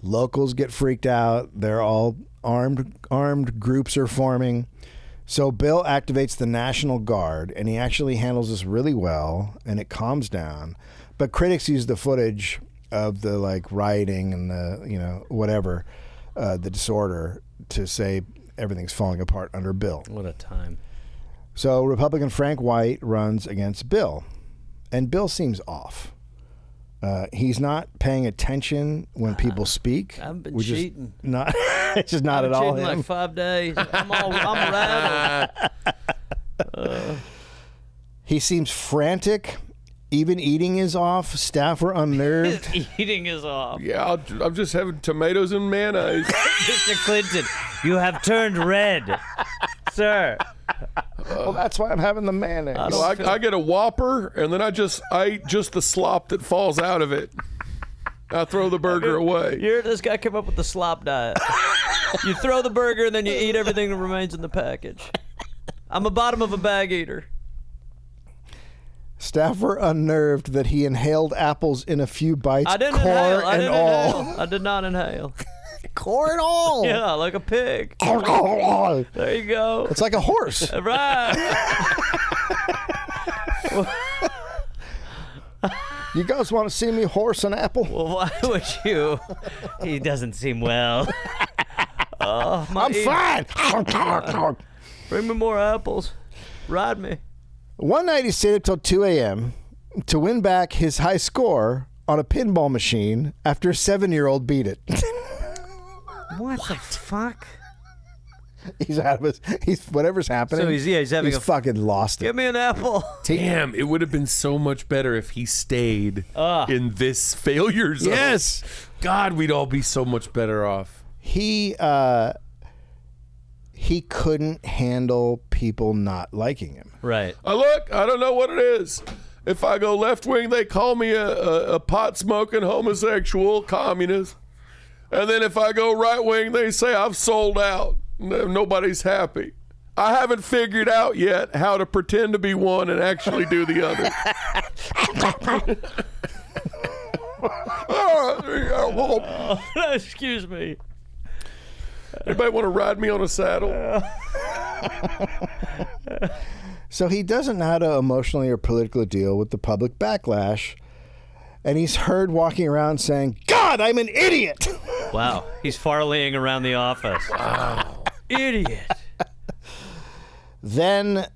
Locals get freaked out. They're all armed groups are forming. So Bill activates the National Guard, and he actually handles this really well, and it calms down. But critics use the footage of the rioting and the whatever, the disorder, to say everything's falling apart under Bill. What a time. So Republican Frank White runs against Bill, and Bill seems off. He's not paying attention when people speak. I've been which is cheating. Not, it's just not I've at been all cheating him. like 5 days. I'm rattled. He seems frantic. Even eating is off. Staff are unnerved. Eating is off. Yeah, I'm just having tomatoes and mayonnaise. Mr. Clinton, you have turned red. Sir. Well, that's why I'm having the mayonnaise. Well, I get a Whopper, and then I eat just the slop that falls out of it. I throw the burger away. This guy came up with the slop diet. You throw the burger, and then you eat everything that remains in the package. I'm a bottom of a bag eater. Staff were unnerved that he inhaled apples in a few bites, I didn't core inhale. and all. I did not inhale. Core and all. Yeah, like a pig. There you go. It's like a horse. Right. You guys want to see me horse an apple? Well, why would you? He doesn't seem well. Oh, my I'm fine. Bring me more apples. Ride me. One night he stayed up till 2 a.m. to win back his high score on a pinball machine after a 7-year-old beat it. What the fuck? He's out of his. He's whatever's happening. So he's having he's fucking lost it. Give me an apple. Damn, it would have been so much better if he stayed in this failure zone. Yes. God, we'd all be so much better off. He couldn't handle people not liking him. Right. Look, I don't know what it is. If I go left wing, they call me a pot smoking homosexual communist. And then if I go right wing, they say I've sold out. Nobody's happy. I haven't figured out yet how to pretend to be one and actually do the other. Excuse me. Anybody want to ride me on a saddle? So he doesn't know how to emotionally or politically deal with the public backlash. And he's heard walking around saying, God, I'm an idiot. Wow. He's farleying around the office. Wow. Idiot. Then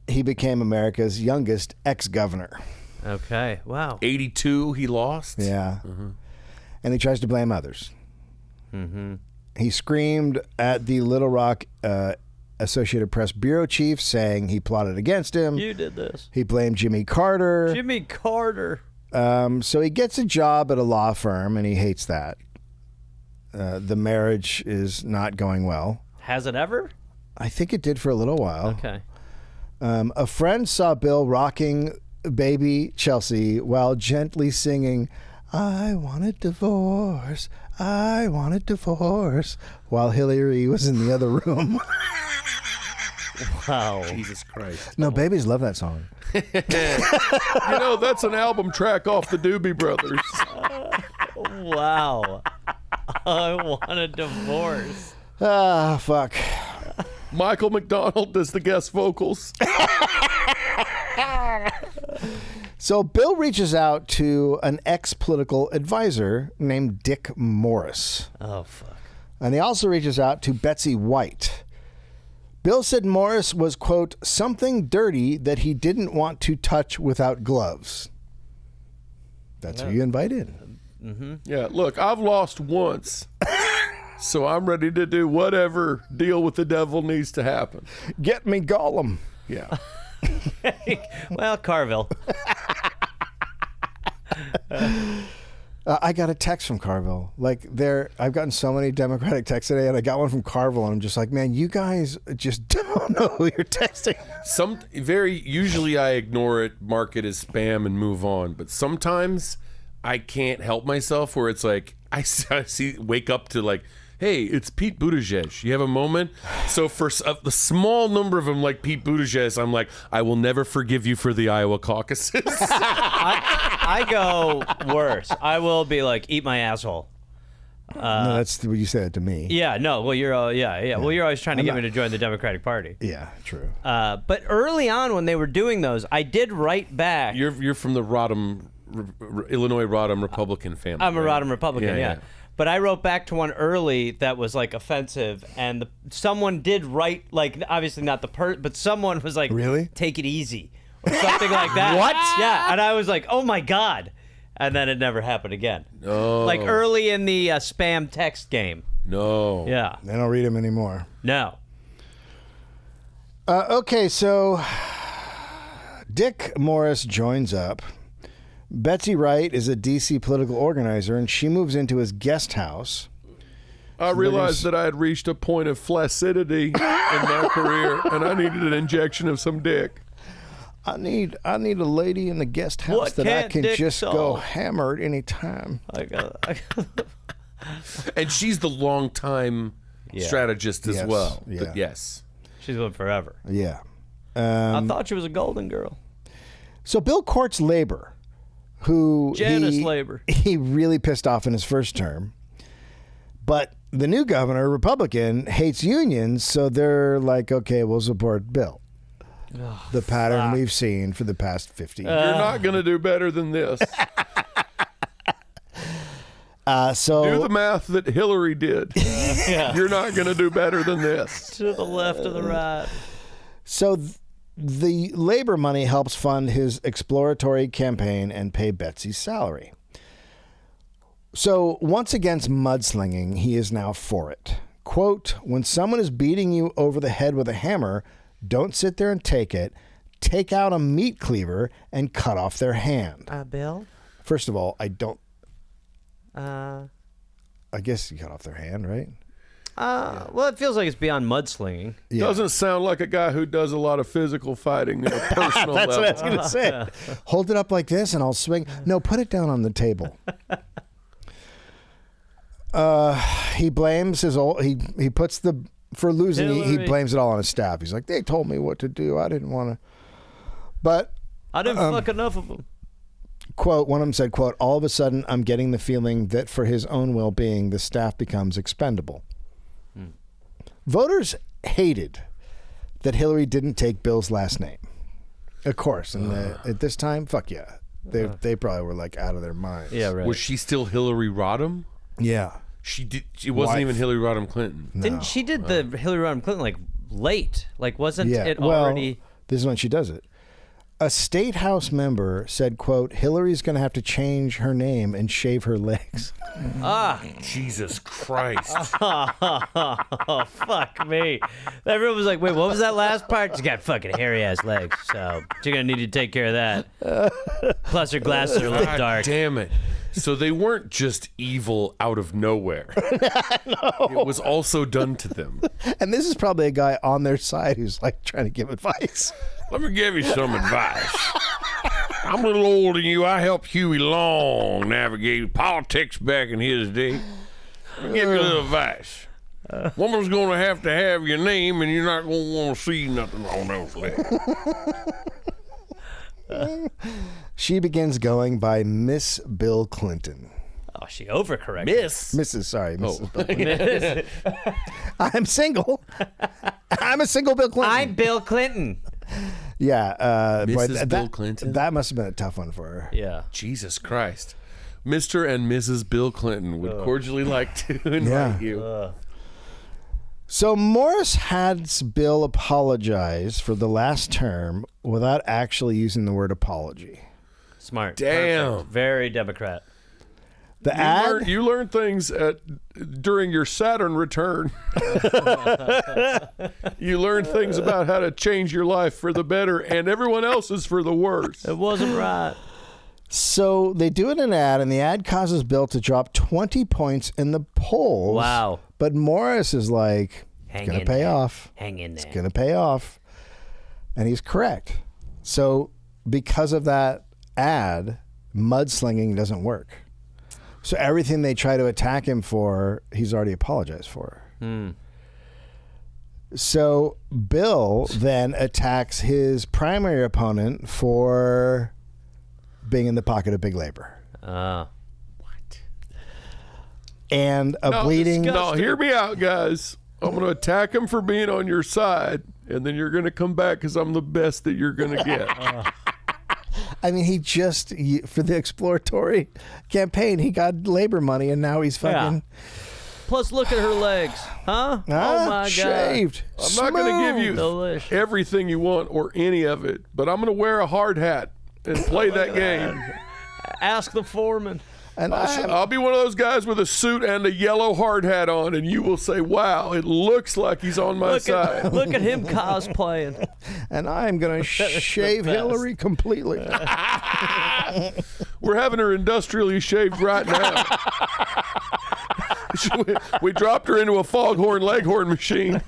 he became America's youngest ex-governor. Okay. Wow. 82, he lost? Yeah. Mm-hmm. And he tries to blame others. Mm-hmm. He screamed at the Little Rock Associated Press bureau chief, saying he plotted against him. You did this. He blamed Jimmy Carter. Jimmy Carter. So he gets a job at a law firm, and he hates that. The marriage is not going well. Has it ever? I think it did for a little while. Okay. A friend saw Bill rocking baby Chelsea while gently singing, I want a divorce, I want a divorce, while Hillary was in the other room. Wow. Jesus Christ. No, babies love that song. You know, that's an album track off the Doobie Brothers. Wow. I want a divorce. Ah, fuck. Michael McDonald does the guest vocals. So Bill reaches out to an ex-political advisor named Dick Morris. Oh, fuck. And he also reaches out to Betsy White. Bill said Morris was, quote, something dirty that he didn't want to touch without gloves. That's who you invited. Yeah, look, I've lost once. So I'm ready to do whatever deal with the devil needs to happen. Get me Gollum. Yeah. Well, Carville. I got a text from Carville. I've gotten so many Democratic texts today, and I got one from Carville, and I'm just like, man, you guys just don't know who you're texting. Usually I ignore it, mark it as spam, and move on. But sometimes I can't help myself where it's like, I wake up to like, hey, it's Pete Buttigieg. You have a moment? So for the small number of them like Pete Buttigieg, I'm like, I will never forgive you for the Iowa caucuses. I go worse. I will be like, eat my asshole. No, that's what you said to me. Yeah, no. Well, you're Well, you're always trying to get me to join the Democratic Party. Yeah, true. But early on when they were doing those, I did write back. You're from the Rodham, Illinois Rodham Republican family. I'm a Rodham Republican, Yeah. But I wrote back to one early that was like offensive, and someone did write, like, obviously not but someone was like, really? Take it easy, or something like that. What? Yeah, and I was like, oh my God. And then it never happened again. No. Like early in the spam text game. No. Yeah. They don't read them anymore. No. Okay, so Dick Morris joins up. Betsy Wright is a D.C. political organizer, and she moves into his guest house. I realized that I had reached a point of flaccidity in my career, and I needed an injection of some dick. I need a lady in the guest house What that I can't can Dick just go solve? hammer at any time. And she's the longtime strategist as Yes, well. yeah. Yes. She's been forever. Yeah. I thought she was a golden girl. So Bill courts labor, who Janice Labor. he really pissed off in his first term. But the new governor, Republican, hates unions, so they're like, okay, we'll support Bill. The pattern we've seen for the past 50 years. You're not going to do better than this. So Do the math that Hillary did. Yeah. You're not going to do better than this. To the left or the right. So the labor money helps fund his exploratory campaign and pay Betsy's salary. So once against mudslinging, he is now for it. Quote, when someone is beating you over the head with a hammer, don't sit there and take it. Take out a meat cleaver and cut off their hand. Bill? First of all, I don't. Uh, I guess you cut off their hand, right? Well, it feels like it's beyond mudslinging. Yeah. Doesn't sound like a guy who does a lot of physical fighting at a personal That's level. what I was going to say. Hold it up like this and I'll swing. No, put it down on the table. He blames his old. He puts the for losing. He Hillary. blames it all on his staff. He's like, they told me what to do. I didn't want to. But I didn't fuck enough of them. quote, one of them said, quote, all of a sudden I'm getting the feeling that for his own well-being, the staff becomes expendable. Voters hated that Hillary didn't take Bill's last name. Of course, and at this time, fuck yeah. They probably were like out of their minds. Yeah, right. Was she still Hillary Rodham? Yeah. She wasn't Wife. even Hillary Rodham Clinton. Didn't she did the Hillary Rodham Clinton like late? Like wasn't Yeah. it Well, already? this is when she does it. A state house member said, quote, Hillary's going to have to change her name and shave her legs. Jesus Christ. Oh fuck me! Everyone was like, "Wait, what was that last part?" She's got fucking hairy ass legs, so you're gonna need to take care of that. Plus, her glasses are a little God dark. damn it. So they weren't just evil out of nowhere. No. It was also done to them. And this is probably a guy on their side who's like trying to give advice. Let me give you some advice. I'm a little older than you. I helped Huey Long navigate politics back in his day. Let me give you a little advice. Woman's going to have your name, and you're not going to want to see nothing on those legs. She begins going by Miss Bill Clinton. Oh, she overcorrected. Mrs. Bill Clinton. I'm single. I'm a single Bill Clinton. I'm Bill Clinton. Yeah. boy, Mrs. Bill Clinton? That must have been a tough one for her. Yeah. Jesus Christ. Mr. and Mrs. Bill Clinton would cordially like to invite you. So Morris had Bill apologize for the last term without actually using the word apology. Smart. Damn. Perfect. Very Democrat. The You learn things during your Saturn return. You learn things about how to change your life for the better and everyone else's for the worse. It wasn't right. So they do it in an ad, and the ad causes Bill to drop 20 points in the polls. Wow. But Morris is like, Hang it's going in to pay there. off. Hang in It's there. going to pay off. And he's correct. So because of that ad, mudslinging doesn't work. So everything they try to attack him for, he's already apologized for. So Bill then attacks his primary opponent for being in the pocket of big labor. And a bleeding... No, hear me out, guys. I'm going to attack him for being on your side, and then you're going to come back because I'm the best that you're going to get. I mean, he just, for the exploratory campaign, he got labor money, and now he's fucking... Plus, look at her legs. Huh? Oh, my shaved. I'm not going to give you Delicious. everything you want or any of it, but I'm going to wear a hard hat and play that game. God. Ask the foreman. And I'll be one of those guys with a suit and a yellow hard hat on, and you will say, wow, it looks like he's on my side. Look at him cosplaying. And I'm going to shave best. Hillary completely. We're having her industrially shaved right now. We dropped her into a foghorn leghorn machine.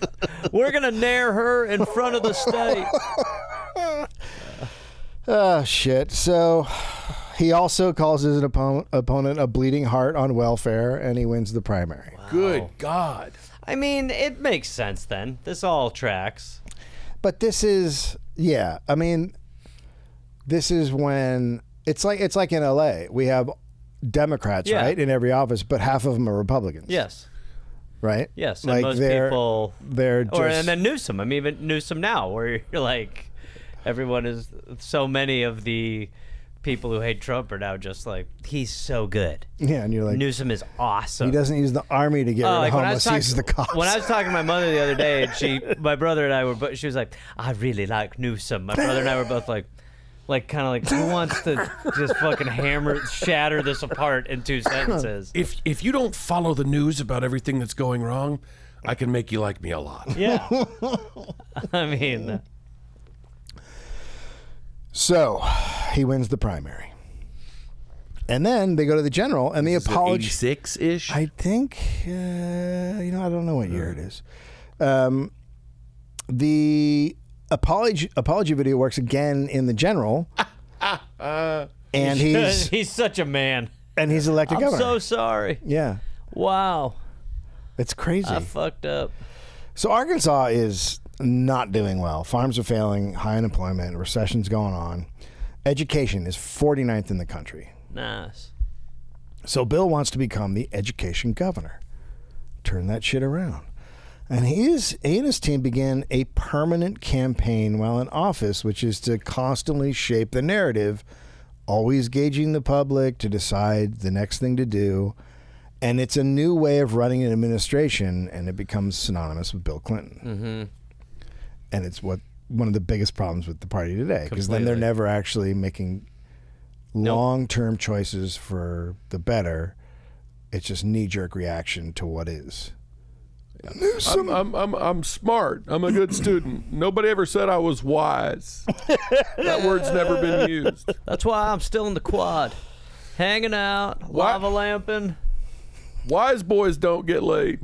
We're going to nair her in front of the state. Oh, shit. So he also calls his opponent a bleeding heart on welfare, and he wins the primary. Good God. I mean, it makes sense then. This all tracks. But this is, yeah, I mean, this is when, it's like in LA. We have Democrats, Yeah. right, in every office, but half of them are Republicans. Yes. Right? Yes. And Like most they're just... and then Newsom. I mean, even Newsom now, where you're like, everyone is, so many of the people who hate Trump are now just like, he's so good. Yeah, and you're like, Newsom is awesome. he doesn't use the army to get rid of Like when I homeless, was he uses the cops. When I was talking to my mother the other day, and my brother and I were, she was like, I really like Newsom. My brother and I were both like kind of like, who wants to just fucking shatter this apart in 2 sentences? If you don't follow the news about everything that's going wrong, I can make you like me a lot. Yeah. I mean... So he wins the primary. And then they go to the general, and the apology... 86-ish? I think, I don't know what year it is. The apology video works again in the general. And he's such a man. And he's elected I'm governor. so sorry. Yeah. Wow. It's crazy. I fucked up. So Arkansas is not doing well. Farms are failing, high unemployment, recession's going on. Education is 49th in the country. Nice. So Bill wants to become the education governor. Turn that shit around. And he and his team began a permanent campaign while in office, which is to constantly shape the narrative, always gauging the public to decide the next thing to do. And it's a new way of running an administration, and it becomes synonymous with Bill Clinton. Mm-hmm. And it's one of the biggest problems with the party today, because then they're never actually making long-term choices for the better. It's just knee-jerk reaction to what is. I'm smart. I'm a good student. Nobody ever said I was wise. That word's never been used. That's why I'm still in the quad. Hanging out, lava lamping. Wise boys don't get laid.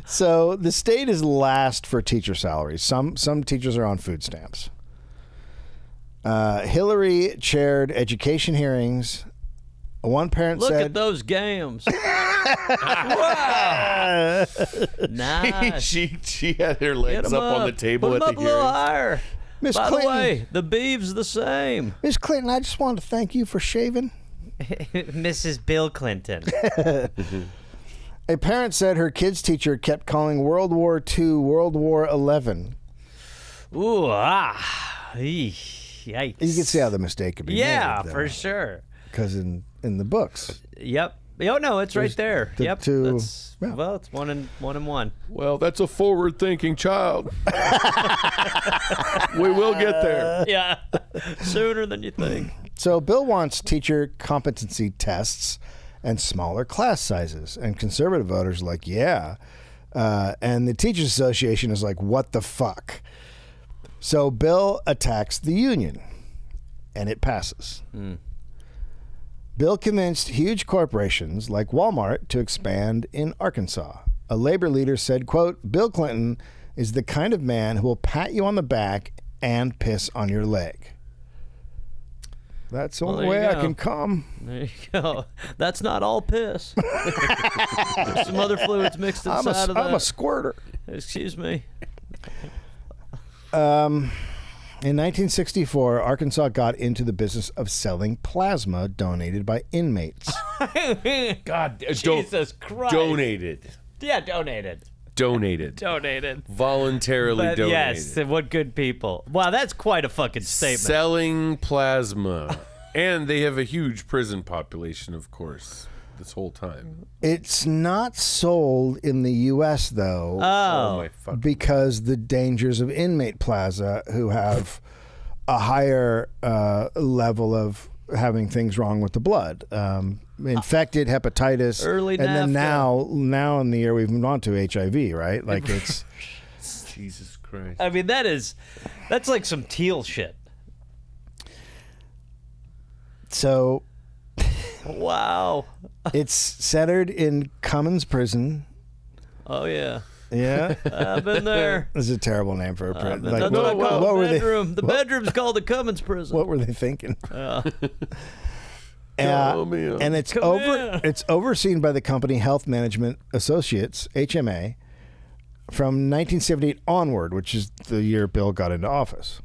So the state is last for teacher salaries. Some teachers are on food stamps. Hillary chaired education hearings. One parent Look said, at those games. Wow. Nice. she had her legs Get 'em up on the table Put at 'em the up a little hearing. higher. Miss By Clinton. the way, the beeve's the same. Miss Clinton, I just wanted to thank you for shaving. Mrs. Bill Clinton. A parent said her kid's teacher kept calling World War II World War XI. Ooh, yikes. You can see how the mistake could be made. Yeah, for sure. Because in the books. Yep. Oh no, it's right there. the Yep. two- yeah. Well, it's one and one. Well, that's a forward-thinking child. We will get there. Yeah, sooner than you think. So Bill wants teacher competency tests and smaller class sizes, and conservative voters are like, yeah. And the Teachers Association is like, what the fuck? So Bill attacks the union, and it passes. Bill convinced huge corporations like Walmart to expand in Arkansas. A labor leader said, quote, Bill Clinton is the kind of man who will pat you on the back and piss on your leg. That's the only there way you I go. can come. There you go. That's not all piss. There's some other fluids mixed inside of that. I'm a squirter. Excuse me. In 1964, Arkansas got into the business of selling plasma donated by inmates. God, Jesus Christ. donated. Yeah, donated. Donated. Voluntarily But donated. yes, what good people. Wow, that's quite a fucking statement. Selling plasma. And they have a huge prison population, of course, this whole time. It's not sold in the U.S., though, Oh my fuck. because the dangers of inmate plasma, who have a higher level of having things wrong with the blood. Infected, hepatitis. Early and then NAFTA. now in the year we've moved on to HIV, right? Like it's... Jesus Christ. I mean, that's like some teal shit. So Wow. it's centered in Cummins Prison. Oh, yeah. Yeah. I've been there. This is a terrible name for a prison. That's what I call what the were they? bedroom. The bedroom's called the Cummins prison. What were they thinking? Come in. And it's Come in. it's overseen by the company Health Management Associates (HMA) from 1978 onward, which is the year Bill got into office.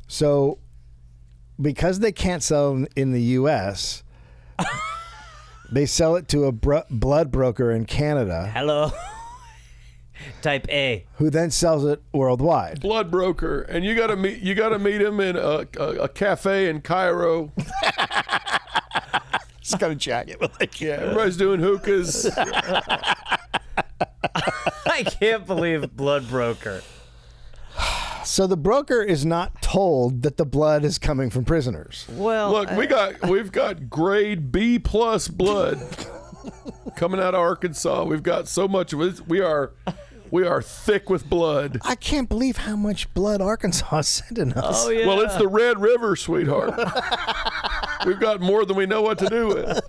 So, because they can't sell in the U.S., they sell it to a blood broker in Canada, Hello. Type A. who then sells it worldwide. Blood broker, and you gotta meet him in a cafe in Cairo. It's got a jacket with like Everybody's doing hookahs. I can't believe blood broker. So the broker is not told that the blood is coming from prisoners. Well, Look, we've got grade B+ blood coming out of Arkansas. We've got so much of it. We are thick with blood. I can't believe how much blood Arkansas is sending us. oh yeah. Well, it's the Red River, sweetheart. We've got more than we know what to do with.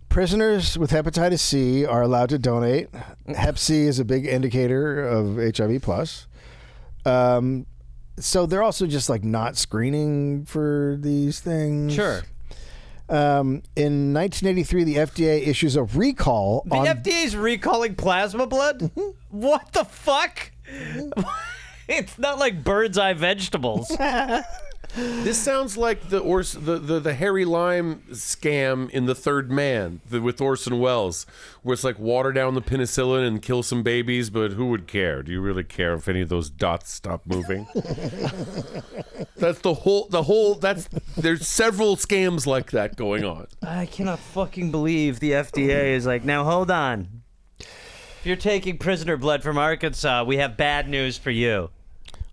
Prisoners with hepatitis C are allowed to donate. Hep C is a big indicator of HIV+. So they're also just like not screening for these things. Sure. In 1983, the FDA issues a recall The on... FDA's recalling plasma blood? What the fuck? It's not like bird's eye vegetables. This sounds like the Harry Lime scam in The Third Man with Orson Welles, where it's like water down the penicillin and kill some babies, but who would care? Do you really care if any of those dots stop moving? That's the whole. There's several scams like that going on. I cannot fucking believe the FDA is like, now hold on. If you're taking prisoner blood from Arkansas, we have bad news for you.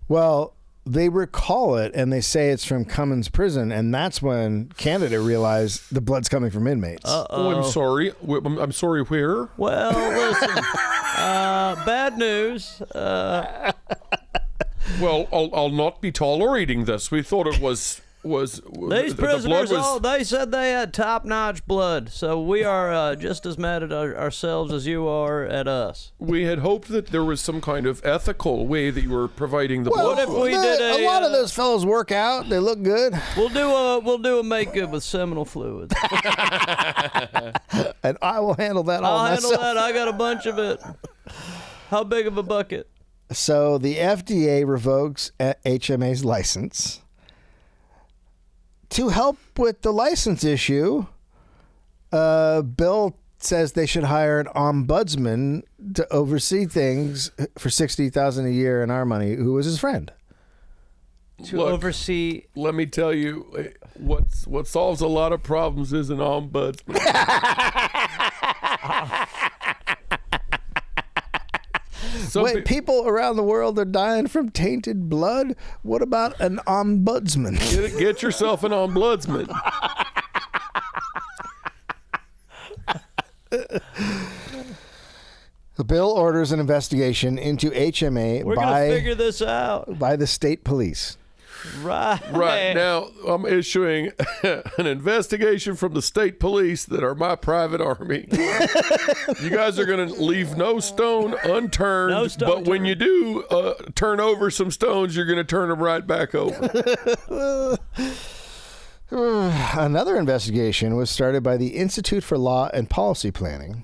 Well, they recall it and they say it's from Cummins Prison, and that's when Canada realized the blood's coming from inmates. Oh, I'm sorry. I'm sorry. Where? Well, listen. Bad news. Well, I'll not be tolerating this. We thought it was These the blood prisoners, was. they said they had top-notch blood, so we are just as mad at ourselves as you are at us. We had hoped that there was some kind of ethical way that you were providing the blood. What if we did a lot of those fellows work out. They look good. We'll do a make-good with seminal fluids. And I will handle that all I'll handle myself. that. I got a bunch of it. How big of a bucket? So the FDA revokes HMA's license. To help with the license issue, Bill says they should hire an ombudsman to oversee things for $60,000 a year in our money, who was his friend. To oversee. Let me tell you, what solves a lot of problems is an ombudsman. Wait, people around the world are dying from tainted blood? What about an ombudsman? Get yourself an ombudsman. The bill orders an investigation into HMA We're gonna figure this out. by the state police. Right now, I'm issuing an investigation from the state police that are my private army. You guys are going to leave no stone unturned, but when you do turn over some stones, you're going to turn them right back over. Another investigation was started by the Institute for Law and Policy Planning,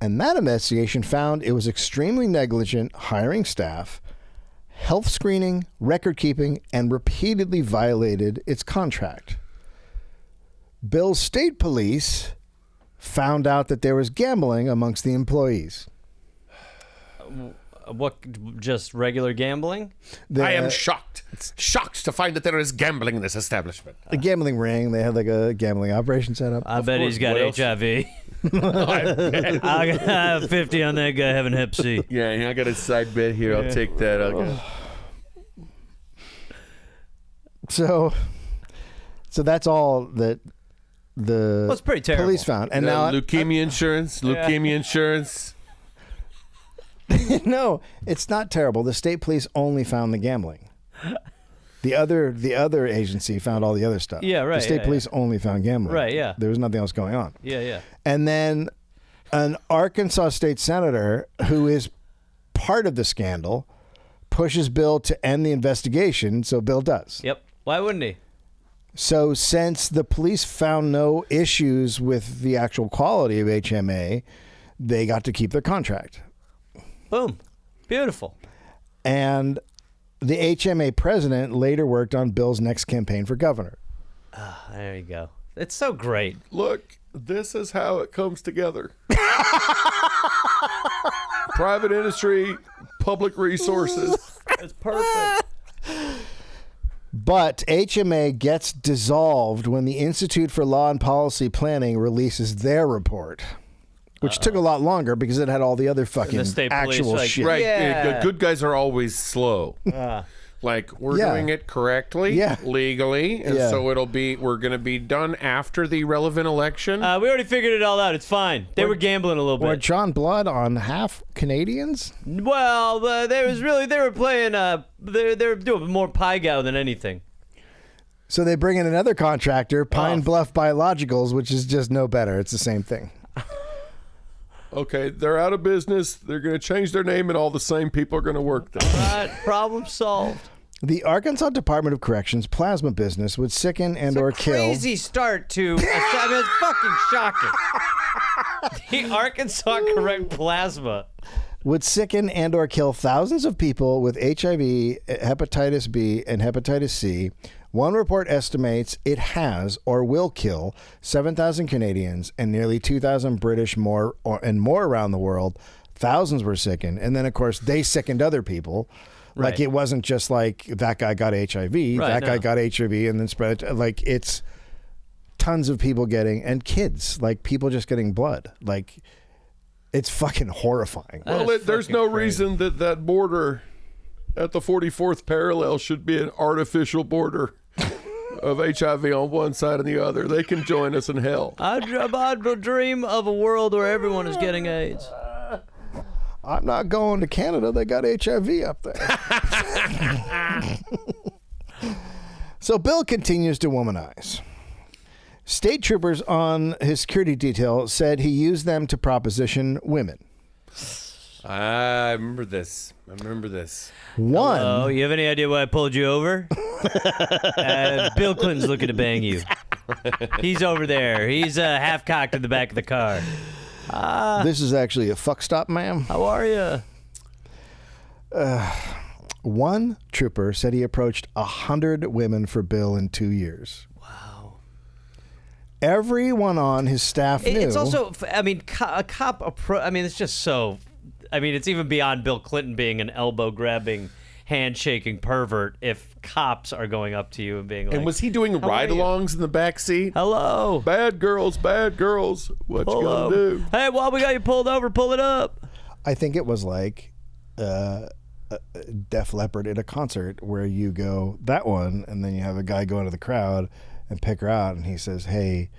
and that investigation found it was extremely negligent hiring staff, health screening, record keeping, and repeatedly violated its contract. Bill's state police found out that there was gambling amongst the employees. What, just regular gambling? I am shocked. Shocked to find that there is gambling in this establishment. A gambling ring. They had like a gambling operation set up. I bet he's got HIV. I got 50 on that guy having hep C. Yeah, I got a side bet here. I'll take that. So that's all that the That's pretty terrible. police found. And now leukemia insurance. no, it's not terrible. The state police only found the gambling. The other agency found all the other stuff. Yeah, right. The state police only found gambling. Right, yeah. There was nothing else going on. Yeah. And then an Arkansas state senator who is part of the scandal pushes Bill to end the investigation, so Bill does. Yep. Why wouldn't he? So since the police found no issues with the actual quality of HMA, they got to keep their contract. Boom. Beautiful. And the HMA president later worked on Bill's next campaign for governor. There you go. It's so great. Look, this is how it comes together. Private industry, public resources. It's perfect. But HMA gets dissolved when the Institute for Law and Policy Planning releases their report, which took a lot longer because it had all the other fucking state police, actual like, shit. Right. Yeah. Good guys are always slow. Like, we're Yeah. doing it correctly, Yeah. legally, and Yeah. so we're going to be done after the relevant election. We already figured it all out. It's fine. They were gambling a little Or bit. John Blood on half Canadians? Well, they were playing. They were doing more pie gow than anything. So they bring in another contractor, Pine Bluff Biologicals, which is just no better. It's the same thing. Okay, they're out of business. They're going to change their name, and all the same people are going to work there. Right. Problem solved. The Arkansas Department of Corrections plasma business would sicken and or kill. Crazy start to. I mean, it's fucking shocking. The Arkansas Correct Plasma would sicken and or kill thousands of people with HIV, hepatitis B, and hepatitis C. One report estimates it has or will kill 7,000 Canadians and nearly 2,000 British more around the world. Thousands were sickened. And then, of course, they sickened other people. Like, Right. it wasn't just like that guy got HIV, Right, that guy no. got HIV and then spread it. Like, it's tons of people getting, and kids, like people just getting blood. Like, it's fucking horrifying. Well, there's no reason that border at the 44th parallel should be an artificial border of HIV on one side and the other. They can join us in hell. I dream of a world where everyone is getting AIDS. I'm not going to Canada. They got HIV up there. So Bill continues to womanize. State troopers on his security detail said he used them to proposition women. I remember this. One. Oh, you have any idea why I pulled you over? Bill Clinton's looking to bang you. He's over there. He's half cocked in the back of the car. This is actually a fuck stop, ma'am. How are you? One trooper said he approached 100 women for Bill in 2 years. Wow. Everyone on his staff knew. It's also, I mean, a cop. I mean, it's just so. I mean, it's even beyond Bill Clinton being an elbow grabbing handshaking pervert if cops are going up to you and being like, And was he doing "How are ride-alongs in the back seat? Hello. Bad girls, what Pull you gonna over. do? Hey, while we got you pulled over, pull it up. I think it was like Def Leppard at a concert where you go that one, and then you have a guy go into the crowd and pick her out, and he says, "Hey,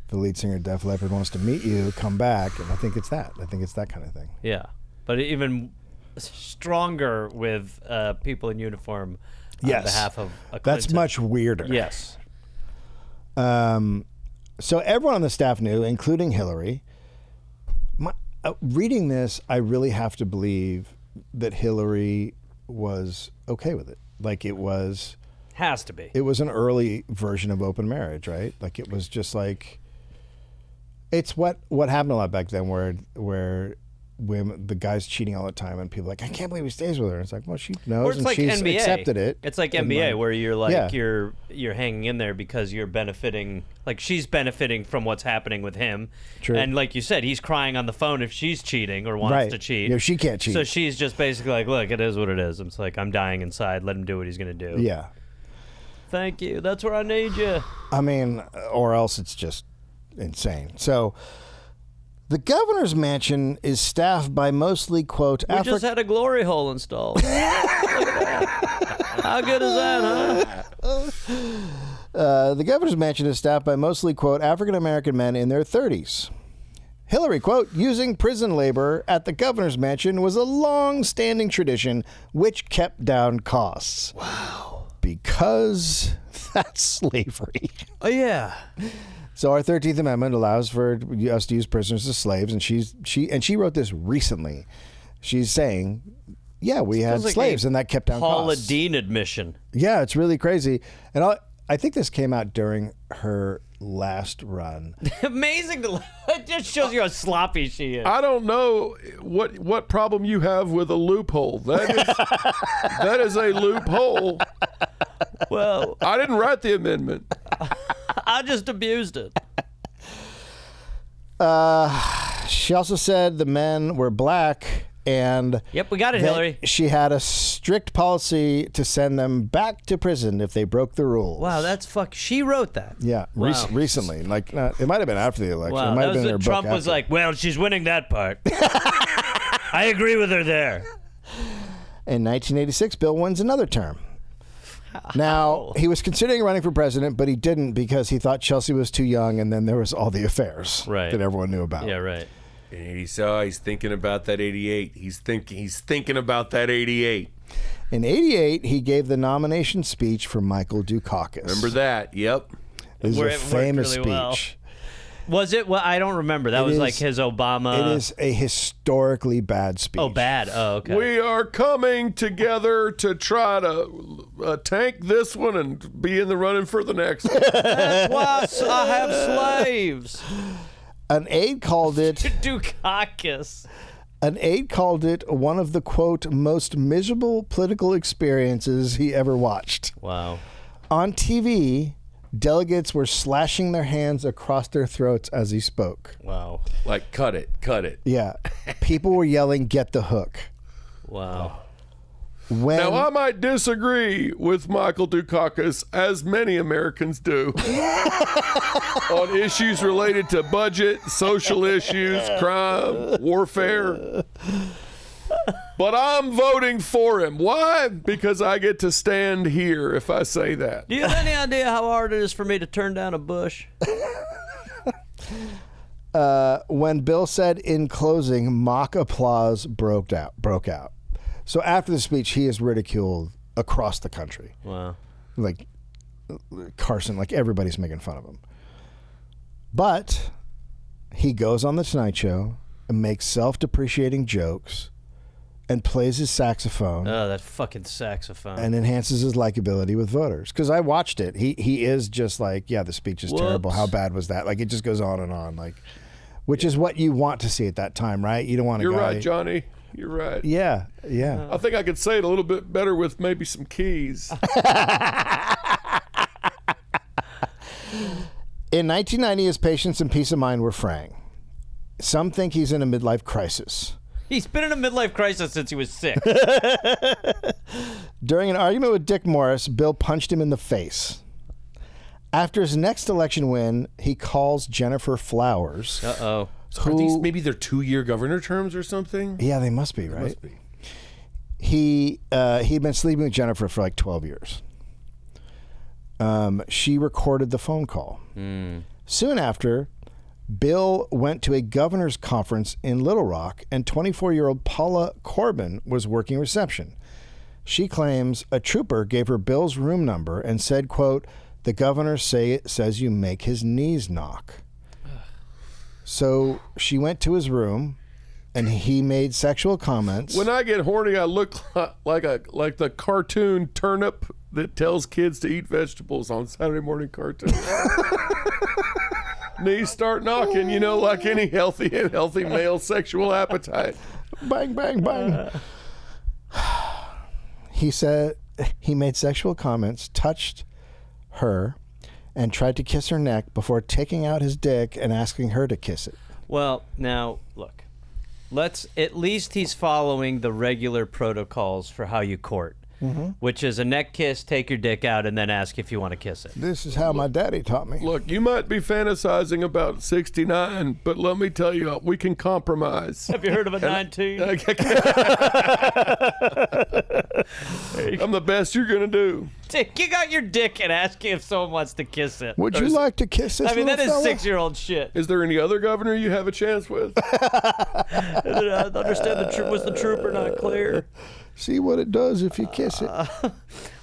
the lead singer of Def Leppard wants to meet you. Come back." And I think it's that. I think it's that kind of thing. Yeah, but even stronger with people in uniform on Yes. behalf of a That's Clinton. much weirder. Yes. So everyone on the staff knew, including Hillary. Reading this, I really have to believe that Hillary was okay with it. Like it was Has to be. It was an early version of open marriage, right? Like it was just like it's what happened a lot back then, where women, the guy's cheating all the time, and people are like, I can't believe he stays with her. And it's like, well, she knows, Or it's and like she's NBA. accepted it. It's like And, NBA, where you're like Yeah. you're hanging in there because you're benefiting. Like she's benefiting from what's happening with him. True. And like you said, he's crying on the phone if she's cheating or wants Right. to cheat. Yeah, she can't cheat. So she's just basically like, look, it is what it is. It's like I'm dying inside. Let him do what he's gonna do. Yeah. Thank you. That's where I need you. I mean, or else it's just insane. So the governor's mansion is staffed by mostly, quote, We just had a glory hole installed. Look at that. How good is that, huh? The governor's mansion is staffed by mostly, quote, African-American men in their 30s. Hillary, quote, using prison labor at the governor's mansion was a long-standing tradition which kept down costs. Wow. Because that's slavery. Oh yeah. So our 13th Amendment allows for us to use prisoners as slaves, and she wrote this recently. She's saying, yeah, we had Feels like slaves, a and that kept down Paula costs. Dean admission. Yeah, it's really crazy. And I think this came out during her last run. Amazing. It just shows you how sloppy she is. I don't know what problem you have with a loophole. That is a loophole. Well, I didn't write the amendment. I just abused it. She also said the men were black, and Yep, we got it, that Hillary. she had a strict policy to send them back to prison if they broke the rules. Wow, that's She wrote that. Yeah, Wow. recently. Like it might have been after the election. Wow, It might that have was been in her what book Trump was after. like, well, she's winning that part. I agree with her there. In 1986, Bill wins another term. Now, he was considering running for president, but he didn't because he thought Chelsea was too young, and then there was all the affairs Right. that everyone knew about. Yeah, right. And he's thinking about that 88. He's thinking about that 88. In 88, he gave the nomination speech for Michael Dukakis. Remember that? Yep. This is Where a it worked famous really well. speech. Was it? Well, I don't remember. That It was is- like his Obama. It is a historically bad speech. Oh, bad. Oh, okay. We are coming together to try to tank this one and be in the running for the next one. Plus, I have slaves. An aide called it Dukakis. one of the, quote, most miserable political experiences he ever watched. Wow. On TV, delegates were slashing their hands across their throats as he spoke. Wow. Like, cut it. Yeah. People were yelling, "Get the hook." Wow. When Now, I might disagree with Michael Dukakis, as many Americans do, on issues related to budget, social issues, crime, warfare. But I'm voting for him. Why? Because I get to stand here if I say that. Do you have any idea how hard it is for me to turn down a bush? when Bill said in closing, mock applause broke out. So after the speech, he is ridiculed across the country. Wow. Like Carson, like everybody's making fun of him. But he goes on the Tonight Show and makes self-depreciating jokes and plays his saxophone Oh, that fucking saxophone. and enhances his likability with voters. Because I watched it. He is just like, yeah, the speech is terrible. Whoops. How bad was that? Like, it just goes on and on. Like, which is what you want to see at that time, right? You don't want a You're guy... right, Johnny. You're right. Yeah. I think I could say it a little bit better with maybe some keys. In 1990, his patience and peace of mind were fraying. Some think he's in a midlife crisis. He's been in a midlife crisis since he was 6. During an argument with Dick Morris, Bill punched him in the face. After his next election win, he calls Jennifer Flowers. Uh-oh. So are these maybe they're 2-year governor terms or something? Yeah, they must be, right? Must be. He'd been sleeping with Jennifer for like 12 years. She recorded the phone call. Soon after, Bill went to a governor's conference in Little Rock, and 24-year-old Paula Corbin was working reception. She claims a trooper gave her Bill's room number and said, quote, "The governor says you make his knees knock." So she went to his room, and he made sexual comments. When I get horny, I look like the cartoon turnip that tells kids to eat vegetables on Saturday morning cartoons. Knees start knocking, like any healthy male sexual appetite. Bang, bang, bang. He said he made sexual comments, touched her, and tried to kiss her neck before taking out his dick and asking her to kiss it. Well, now, look. At least he's following the regular protocols for how you court, which is a neck kiss, take your dick out, and then ask if you want to kiss it. This is how my daddy taught me. Look, you might be fantasizing about 69, but let me tell you, we can compromise. Have you heard of a 19? I'm the best you're going to do. Kick out your dick and ask if someone wants to kiss it. Would you like to kiss this that is little fella? 6-year-old shit. Is there any other governor you have a chance with? I understand was the trooper not clear? See what it does if you kiss it.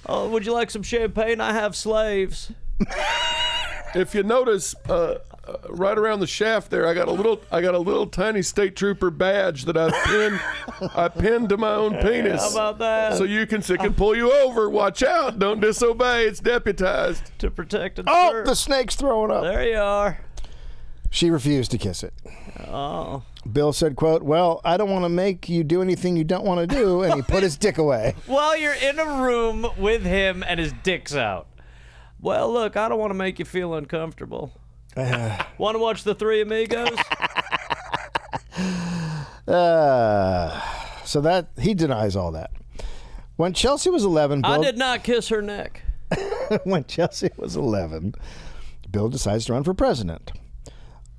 Oh, would you like some champagne? I have slaves. If you notice, right around the shaft there, I got a little tiny state trooper badge that I pinned to my own penis. How about that? So it can pull you over. Watch out! Don't disobey. It's deputized. To protect and Oh, serve. the snake's throwing up. There you are. She refused to kiss it. Oh. Bill said, quote, "Well, I don't want to make you do anything you don't want to do," and he put his dick away. Well, you're in a room with him and his dick's out. Well, look, I don't want to make you feel uncomfortable. Want to watch The Three Amigos? So that he denies all that. When Chelsea was 11, Bill, I did not kiss her neck. when Chelsea was 11, Bill decides to run for president.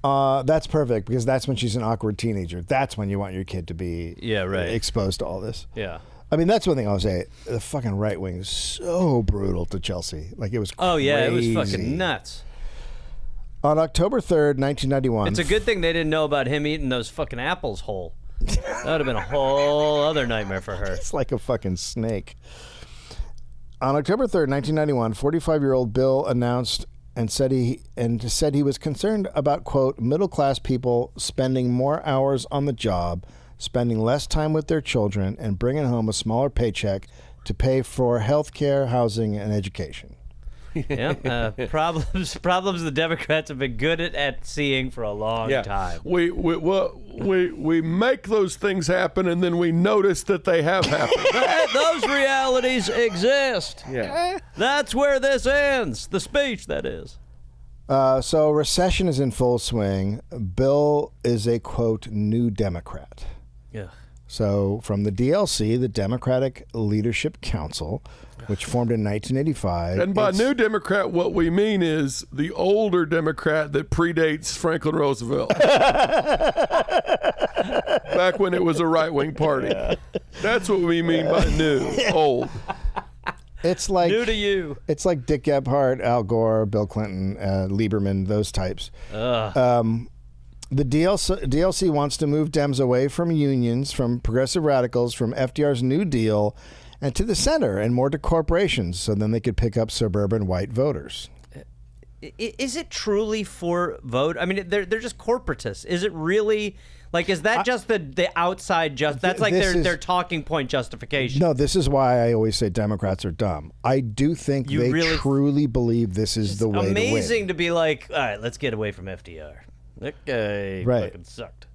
That's perfect because that's when she's an awkward teenager. That's when you want your kid to be exposed to all this. Yeah. I mean, that's one thing I'll say. The fucking right wing is so brutal to Chelsea. Like, it was crazy. Oh, yeah, it was fucking nuts. On October 3rd, 1991... It's a good thing they didn't know about him eating those fucking apples whole. That would have been a whole other nightmare for her. It's like a fucking snake. On October 3rd, 1991, 45-year-old Bill announced and said he was concerned about, quote, middle-class people spending more hours on the job, spending less time with their children, and bringing home a smaller paycheck to pay for health care, housing, and education. Yeah, problems the Democrats have been good at seeing for a long time. We make those things happen, and then we notice that they have happened. Those realities exist. Yeah. That's where this ends. The speech, that is. So recession is in full swing. Bill is a, quote, new Democrat. Yeah. So from the DLC, the Democratic Leadership Council, which formed in 1985. And by new Democrat, what we mean is the older Democrat that predates Franklin Roosevelt. Back when it was a right-wing party. Yeah. That's what we mean by new, old. It's like new to you. It's like Dick Gephardt, Al Gore, Bill Clinton, Lieberman, those types. The DLC wants to move Dems away from unions, from progressive radicals, from FDR's New Deal, and to the center, and more to corporations, so then they could pick up suburban white voters. Is it truly for vote? I mean, they're just corporatists. Is it really? Like, is that just the outside that's like their talking point justification? No, this is why I always say Democrats are dumb. I do think they really truly believe this is the way to win. Amazing to be like, all right, let's get away from FDR. That guy fucking sucked.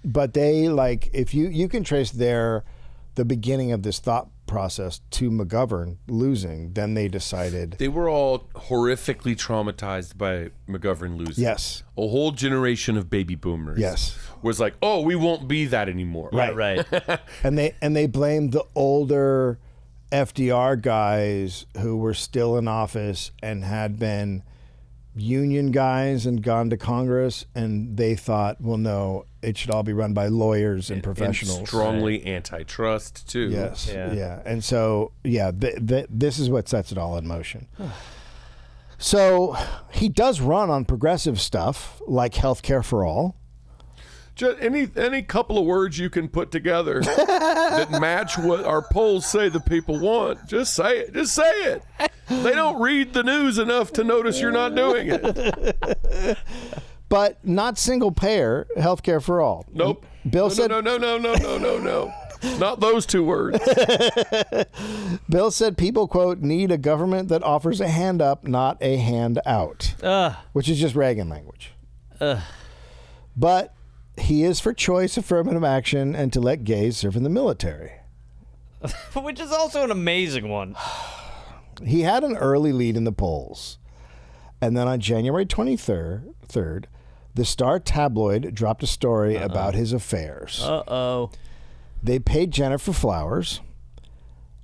But they, like, if you can trace the beginning of this thought process to McGovern losing, then they decided. They were all horrifically traumatized by McGovern losing. Yes. A whole generation of baby boomers. Yes. Was like, oh, we won't be that anymore. Right. And they blamed the older FDR guys who were still in office and had been union guys and gone to Congress, and they thought, well, no, it should all be run by lawyers and professionals. And strongly antitrust, too. Yes. Yeah. And so, this is what sets it all in motion. So he does run on progressive stuff like healthcare for all. Just any couple of words you can put together that match what our polls say the people want. Just say it. Just say it. They don't read the news enough to notice you're not doing it. But not single payer healthcare for all. Nope. Bill said no. Not those two words. Bill said people, quote, need a government that offers a hand up, not a hand out, which is just Reagan language. But he is for choice affirmative action and to let gays serve in the military. Which is also an amazing one. He had an early lead in the polls. And then on January 23rd, the Star tabloid dropped a story about his affairs. They paid Jennifer flowers,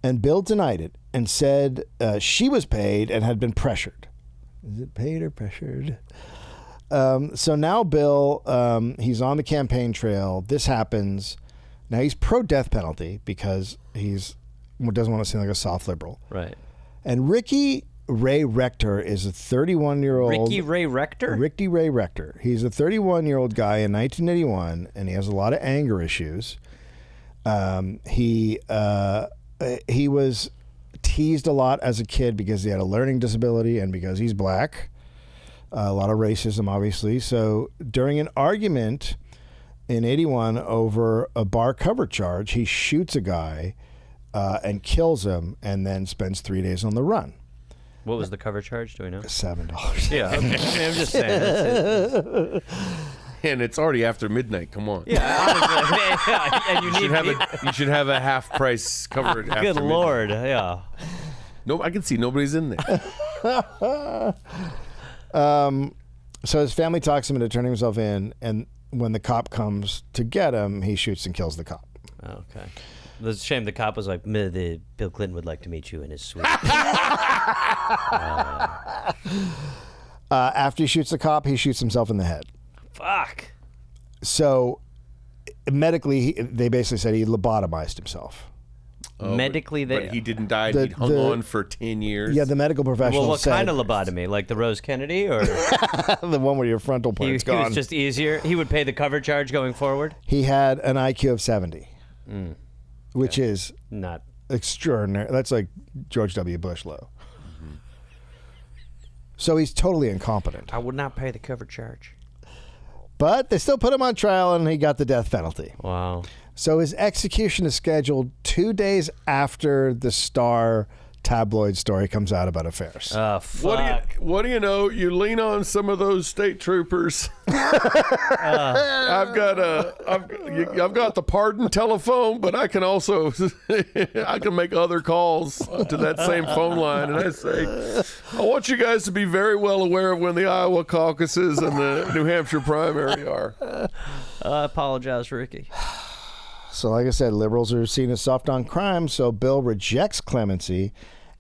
and Bill denied it and said she was paid and had been pressured. Is it paid or pressured? So now Bill, he's on the campaign trail. This happens. Now he's pro-death penalty because he's doesn't want to seem like a soft liberal. Right. And Ricky Ray Rector is a 31-year-old. Ricky Ray Rector? Ricky Ray Rector. He's a 31-year-old guy in 1981, and he has a lot of anger issues. He was teased a lot as a kid because he had a learning disability and because he's black. A lot of racism, obviously. So during an argument in 81 over a bar cover charge, he shoots a guy and kills him and then spends 3 days on the run. What was the cover charge? Do we know? $7. Yeah, okay. I'm just saying. That's it. And it's already after midnight. Come on. Yeah, and You should have a half price covered after Good midnight. Lord, yeah. No, I can see nobody's in there. So his family talks him into turning himself in, and when the cop comes to get him, he shoots and kills the cop. Okay. It's a shame the cop was like, Bill Clinton would like to meet you in his suite. After he shoots the cop, he shoots himself in the head. Fuck. So medically, they basically said he lobotomized himself. Medically, but he didn't die. The- He hung the- on for 10 years. Yeah, the medical professional Well, what said kind of lobotomy? Like the Rose Kennedy, or the one where your frontal he part's gone. was just easier? He would pay the cover charge going forward. He had an IQ of 70, which is Not. extraordinary. That's like George W. Bush low. So he's totally incompetent. I would not pay the cover charge. But they still put him on trial, and he got the death penalty. Wow. So his execution is scheduled 2 days after the Star tabloid story comes out about affairs. Fuck. What do you know? You lean on some of those state troopers. I've got the pardon telephone, but I can also I can make other calls to that same phone line, and I say, I want you guys to be very well aware of when the Iowa caucuses and the New Hampshire primary are. I apologize, Ricky. So like I said, liberals are seen as soft on crime, so Bill rejects clemency,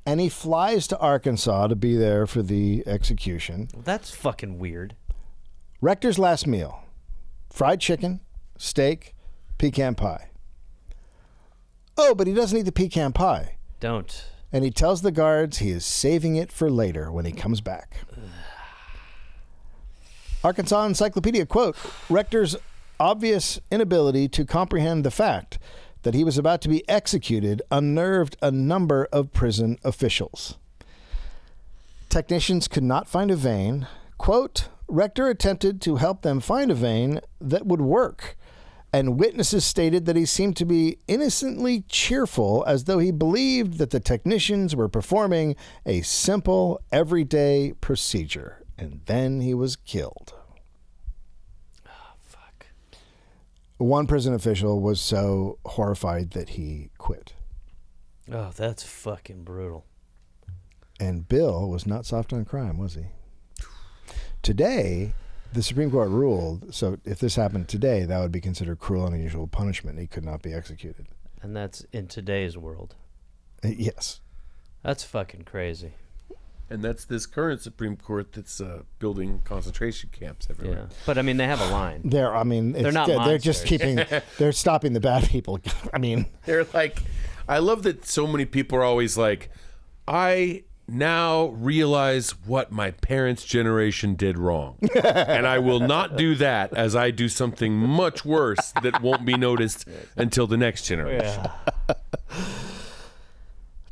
and he flies to Arkansas to be there for the execution. That's fucking weird. Rector's last meal: fried chicken, steak, pecan pie. Oh, but he doesn't eat the pecan pie. Don't. And he tells the guards he is saving it for later when he comes back. Arkansas Encyclopedia, quote, Rector's obvious inability to comprehend the fact that he was about to be executed unnerved a number of prison officials. Technicians could not find a vein. Quote, Rector attempted to help them find a vein that would work, and witnesses stated that he seemed to be innocently cheerful, as though he believed that the technicians were performing a simple, everyday procedure. And then he was killed. One prison official was so horrified that he quit. Oh, that's fucking brutal. And Bill was not soft on crime, was he? Today, the Supreme Court ruled, so if this happened today, that would be considered cruel and unusual punishment. He could not be executed. And that's in today's world. Yes. That's fucking crazy. And that's this current Supreme Court that's building concentration camps everywhere. Yeah. But, I mean, they have a line. They're not they're just monsters. they're stopping the bad people. I mean, They're like, I love that so many people are always like, I now realize what my parents' generation did wrong. And I will not do that, as I do something much worse that won't be noticed until the next generation. Yeah.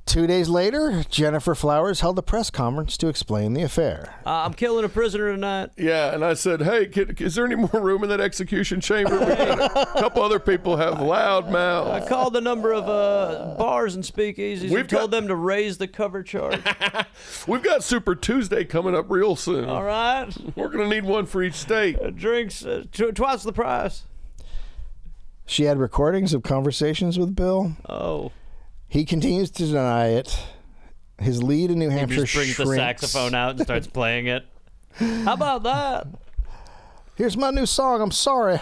2 days later, Jennifer Flowers held a press conference to explain the affair. I'm killing a prisoner tonight. Yeah, and I said, hey, is there any more room in that execution chamber? We got a couple other people have loud I mouths. called a number of bars and speakeasies We've and told got- them to raise the cover charge. We've got Super Tuesday coming up real soon. All right? We're going to need one for each state. Drinks, twice the price. She had recordings of conversations with Bill. Oh. He continues to deny it. His lead in New He Hampshire just brings shrinks. the saxophone out and starts playing it. How about that? Here's my new song. I'm sorry.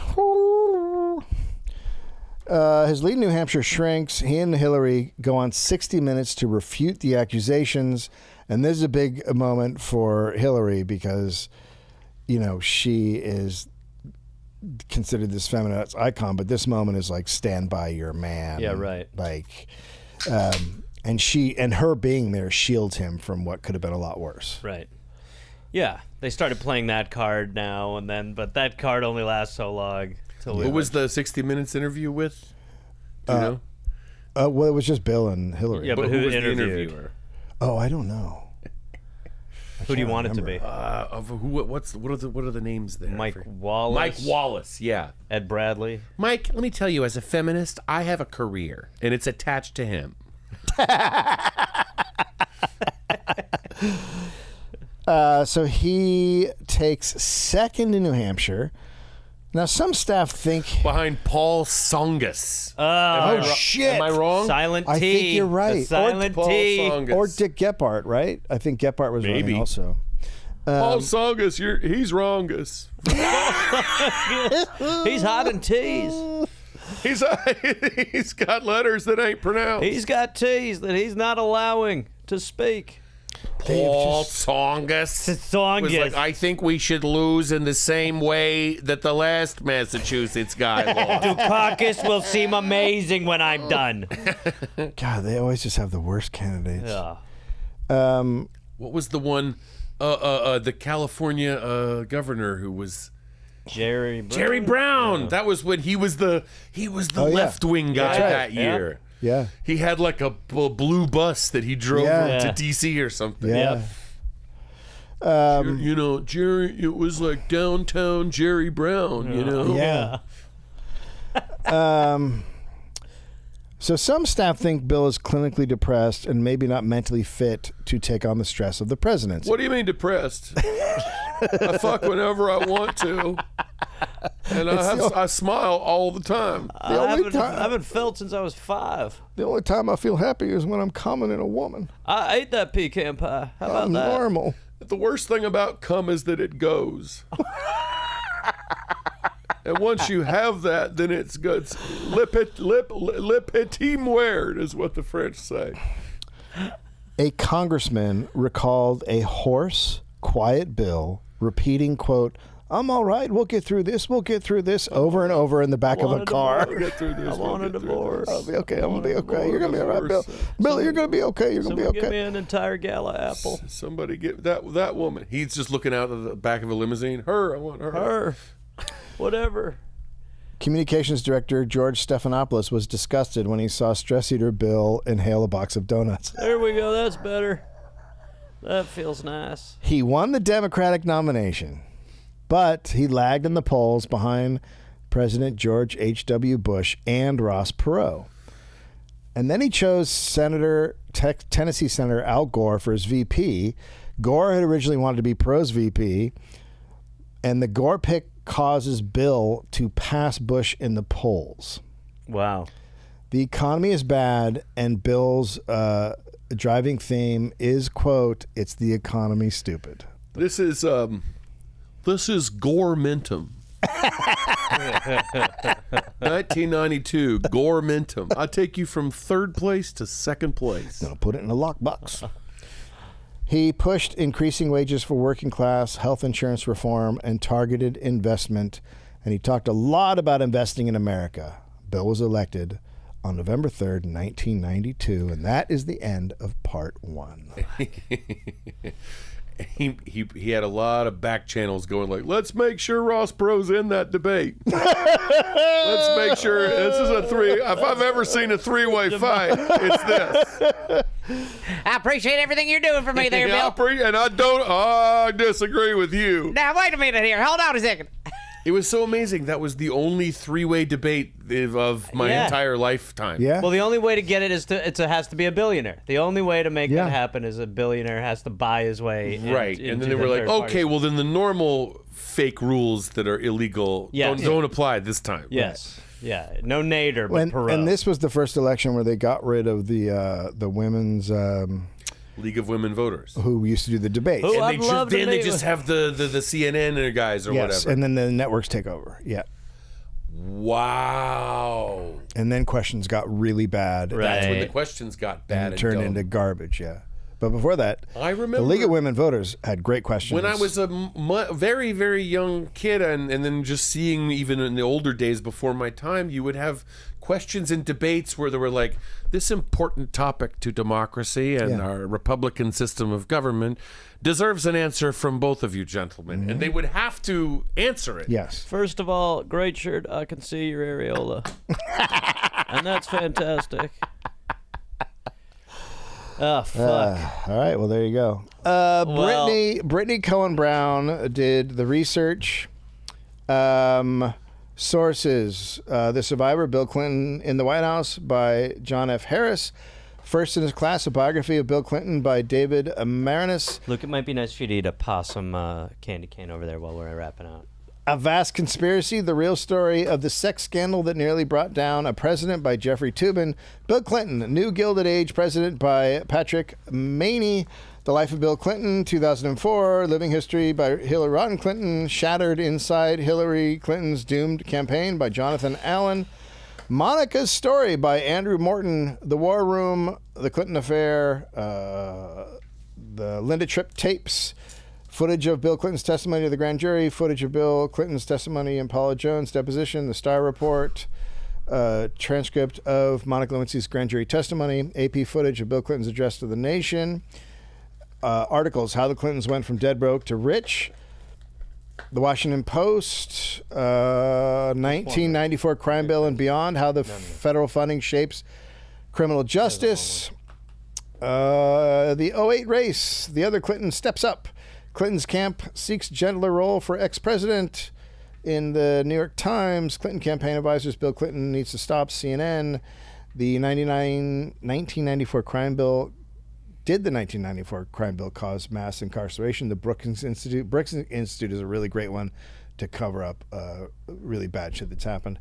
His lead in New Hampshire shrinks. He and Hillary go on 60 Minutes to refute the accusations. And this is a big moment for Hillary because, you know, she is considered this feminist icon, but this moment is like, stand by your man. Yeah, right. Like, and her being there shields him from what could have been a lot worse. Right. Yeah, they started playing that card now and then, but that card only lasts so long. Who was the 60 Minutes interview with? Do you know? Well, it was just Bill and Hillary. Yeah, but who was the interviewed? interviewer? Oh, I don't know. Who do you want it to be? Of who? What are the names there? Mike Wallace? Mike Wallace. Yeah. Ed Bradley? Mike, let me tell you, as a feminist, I have a career, and it's attached to him. So he takes second in New Hampshire. Now, some staff think... Behind Paul Tsongas. Oh, shit. Am I wrong? Silent T. I think you're right. The Silent Paul T. Tsongas. Or Dick Gephardt, right? I think Gephardt was Maybe. running also. Paul Tsongas, he's wrongus. He's hot and teas. He's got letters that ain't pronounced. He's got T's that he's not allowing to speak. Paul Tsongas was like, I think we should lose in the same way that the last Massachusetts guy lost. Dukakis will seem amazing when I'm done. God, they always just have the worst candidates. Yeah. What was the one, the California governor who was... Jerry Brown. Yeah. That was when he was the left-wing guy that year. Yeah. He had like a blue bus that he drove to D.C. or something. Yeah. Jerry, it was like downtown Jerry Brown, you know? Yeah. So some staff think Bill is clinically depressed and maybe not mentally fit to take on the stress of the presidency. What do you mean depressed? I fuck whenever I want to. And I smile all the time. I haven't felt since I was 5. The only time I feel happy is when I'm commenting a woman. I ate that pecan pie. How about that? Normal. The worst thing about cum is that it goes. And once you have that, then it's good. Le petit muerd is what the French say. A congressman recalled a hoarse, quiet Bill repeating, quote, "I'm all right. We'll get through this. We'll get through this," over and over in the back of a car. We'll get through this. I want a divorce. I'll be okay. I'm going to be okay. You're going to be all right, Bill. Bill, you're going to be okay. You're going to be Someone give me okay. an entire gala apple. Somebody get that woman. He's just looking out of the back of a limousine. Her, I want her. Her. Whatever. Communications director George Stephanopoulos was disgusted when he saw stress eater Bill inhale a box of donuts. There we go. That's better. That feels nice. He won the Democratic nomination, but he lagged in the polls behind President George H.W. Bush and Ross Perot. And then he chose Tennessee Senator Al Gore for his VP. Gore had originally wanted to be Perot's VP, and the Gore pick causes Bill to pass Bush in the polls. Wow. The economy is bad, and Bill's driving theme is, quote, "It's the economy, stupid." This is Gorementum. 1992, Gorementum. I take you from third place to second place. Gonna put it in a lockbox. He pushed increasing wages for working class, health insurance reform, and targeted investment. And he talked a lot about investing in America. Bill was elected on November 3rd, 1992, and that is the end of part 1. He had a lot of back channels going like, let's make sure Ross Perot's in that debate. Let's make sure this is a three. If I've ever seen a three-way fight, it's this. I appreciate everything you're doing for me there, Bill. I disagree with you. Now, wait a minute here. Hold on a second. It was so amazing. That was the only three-way debate of my entire lifetime. Yeah. Well, the only way to get it is it has to be a billionaire. The only way to make that happen is a billionaire has to buy his way. Right. And then they were like, okay, well, then the normal fake rules that are illegal don't apply this time. Yes. Yeah. No Nader, but Perot. And this was the first election where they got rid of the women's League of Women Voters. who used to do the debates. Who? And they just have the CNN guys or whatever. And then the networks take over. Yeah. Wow. And then questions got really bad. That's when the questions got bad And turned dumb. into garbage, yeah. But before that, I remember the League of Women Voters had great questions. when I was a very, very young kid, and then just seeing even in the older days before my time, you would have questions and debates where they were like, this important topic to democracy and our Republican system of government deserves an answer from both of you gentlemen. And they would have to answer it. Yes. First of all, great shirt. I can see your areola. And that's fantastic. Oh, fuck. All right, well, there you go. Brittany Cohen Brown did the research. Sources: The Survivor, Bill Clinton in the White House by John F. Harris. First in his class, a biography of Bill Clinton by David Marinus. Luke, it might be nice for you to eat a possum candy cane over there while we're wrapping out. A Vast Conspiracy, the real story of the sex scandal that nearly brought down a president by Jeffrey Toobin. Bill Clinton, New Gilded Age President by Patrick Maney. The Life of Bill Clinton, 2004. Living History by Hillary Rodham Clinton. Shattered Inside Hillary Clinton's Doomed Campaign by Jonathan Allen. Monica's Story by Andrew Morton. The War Room, The Clinton Affair, the Linda Tripp tapes. Footage of Bill Clinton's testimony to the grand jury. Footage of Bill Clinton's testimony in Paula Jones' deposition. The Star Report. Transcript of Monica Lewinsky's grand jury testimony. AP footage of Bill Clinton's address to the nation. Articles, How the Clintons Went from Dead Broke to Rich. The Washington Post. 1994 Crime Bill and Beyond. How the federal funding shapes criminal justice. The 08 race. The other Clinton steps up. Clinton's camp seeks gentler role for ex-president. In the New York Times, Clinton campaign advisors, Bill Clinton needs to stop. CNN. The 1994 crime bill. Did the 1994 crime bill cause mass incarceration? The Brookings Institute. Brookings Institute is a really great one to cover up really bad shit that's happened.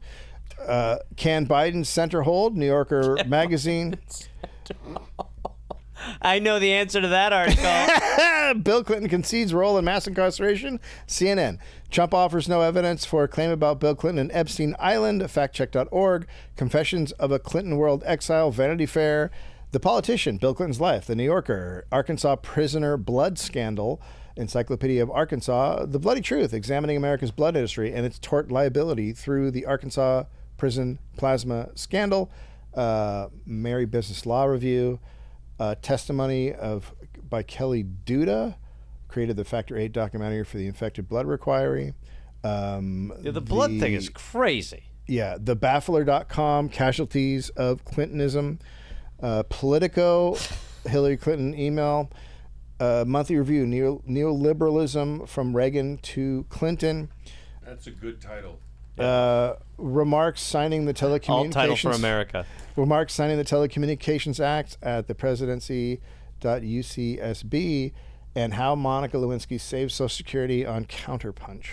Can Biden center hold? New Yorker magazine. I know the answer to that article. Bill Clinton concedes role in mass incarceration. CNN. Trump offers no evidence for a claim about Bill Clinton and Epstein Island. Factcheck.org. Confessions of a Clinton World Exile. Vanity Fair. The Politician. Bill Clinton's Life. The New Yorker. Arkansas Prisoner Blood Scandal. Encyclopedia of Arkansas. The Bloody Truth. Examining America's blood industry and its tort liability through the Arkansas Prison Plasma Scandal. Mary Business Law Review. Testimony by Kelly Duda, created the Factor 8 documentary for the Infected Blood Requiree. The blood thing is crazy. Yeah, the Baffler.com, Casualties of Clintonism. Politico, Hillary Clinton email. Monthly review, Neoliberalism from Reagan to Clinton. That's a good title. Remarks signing the telecommunications. All title for America. Remarks signing the Telecommunications Act at the presidency.ucsb, and how Monica Lewinsky saved Social Security on Counterpunch.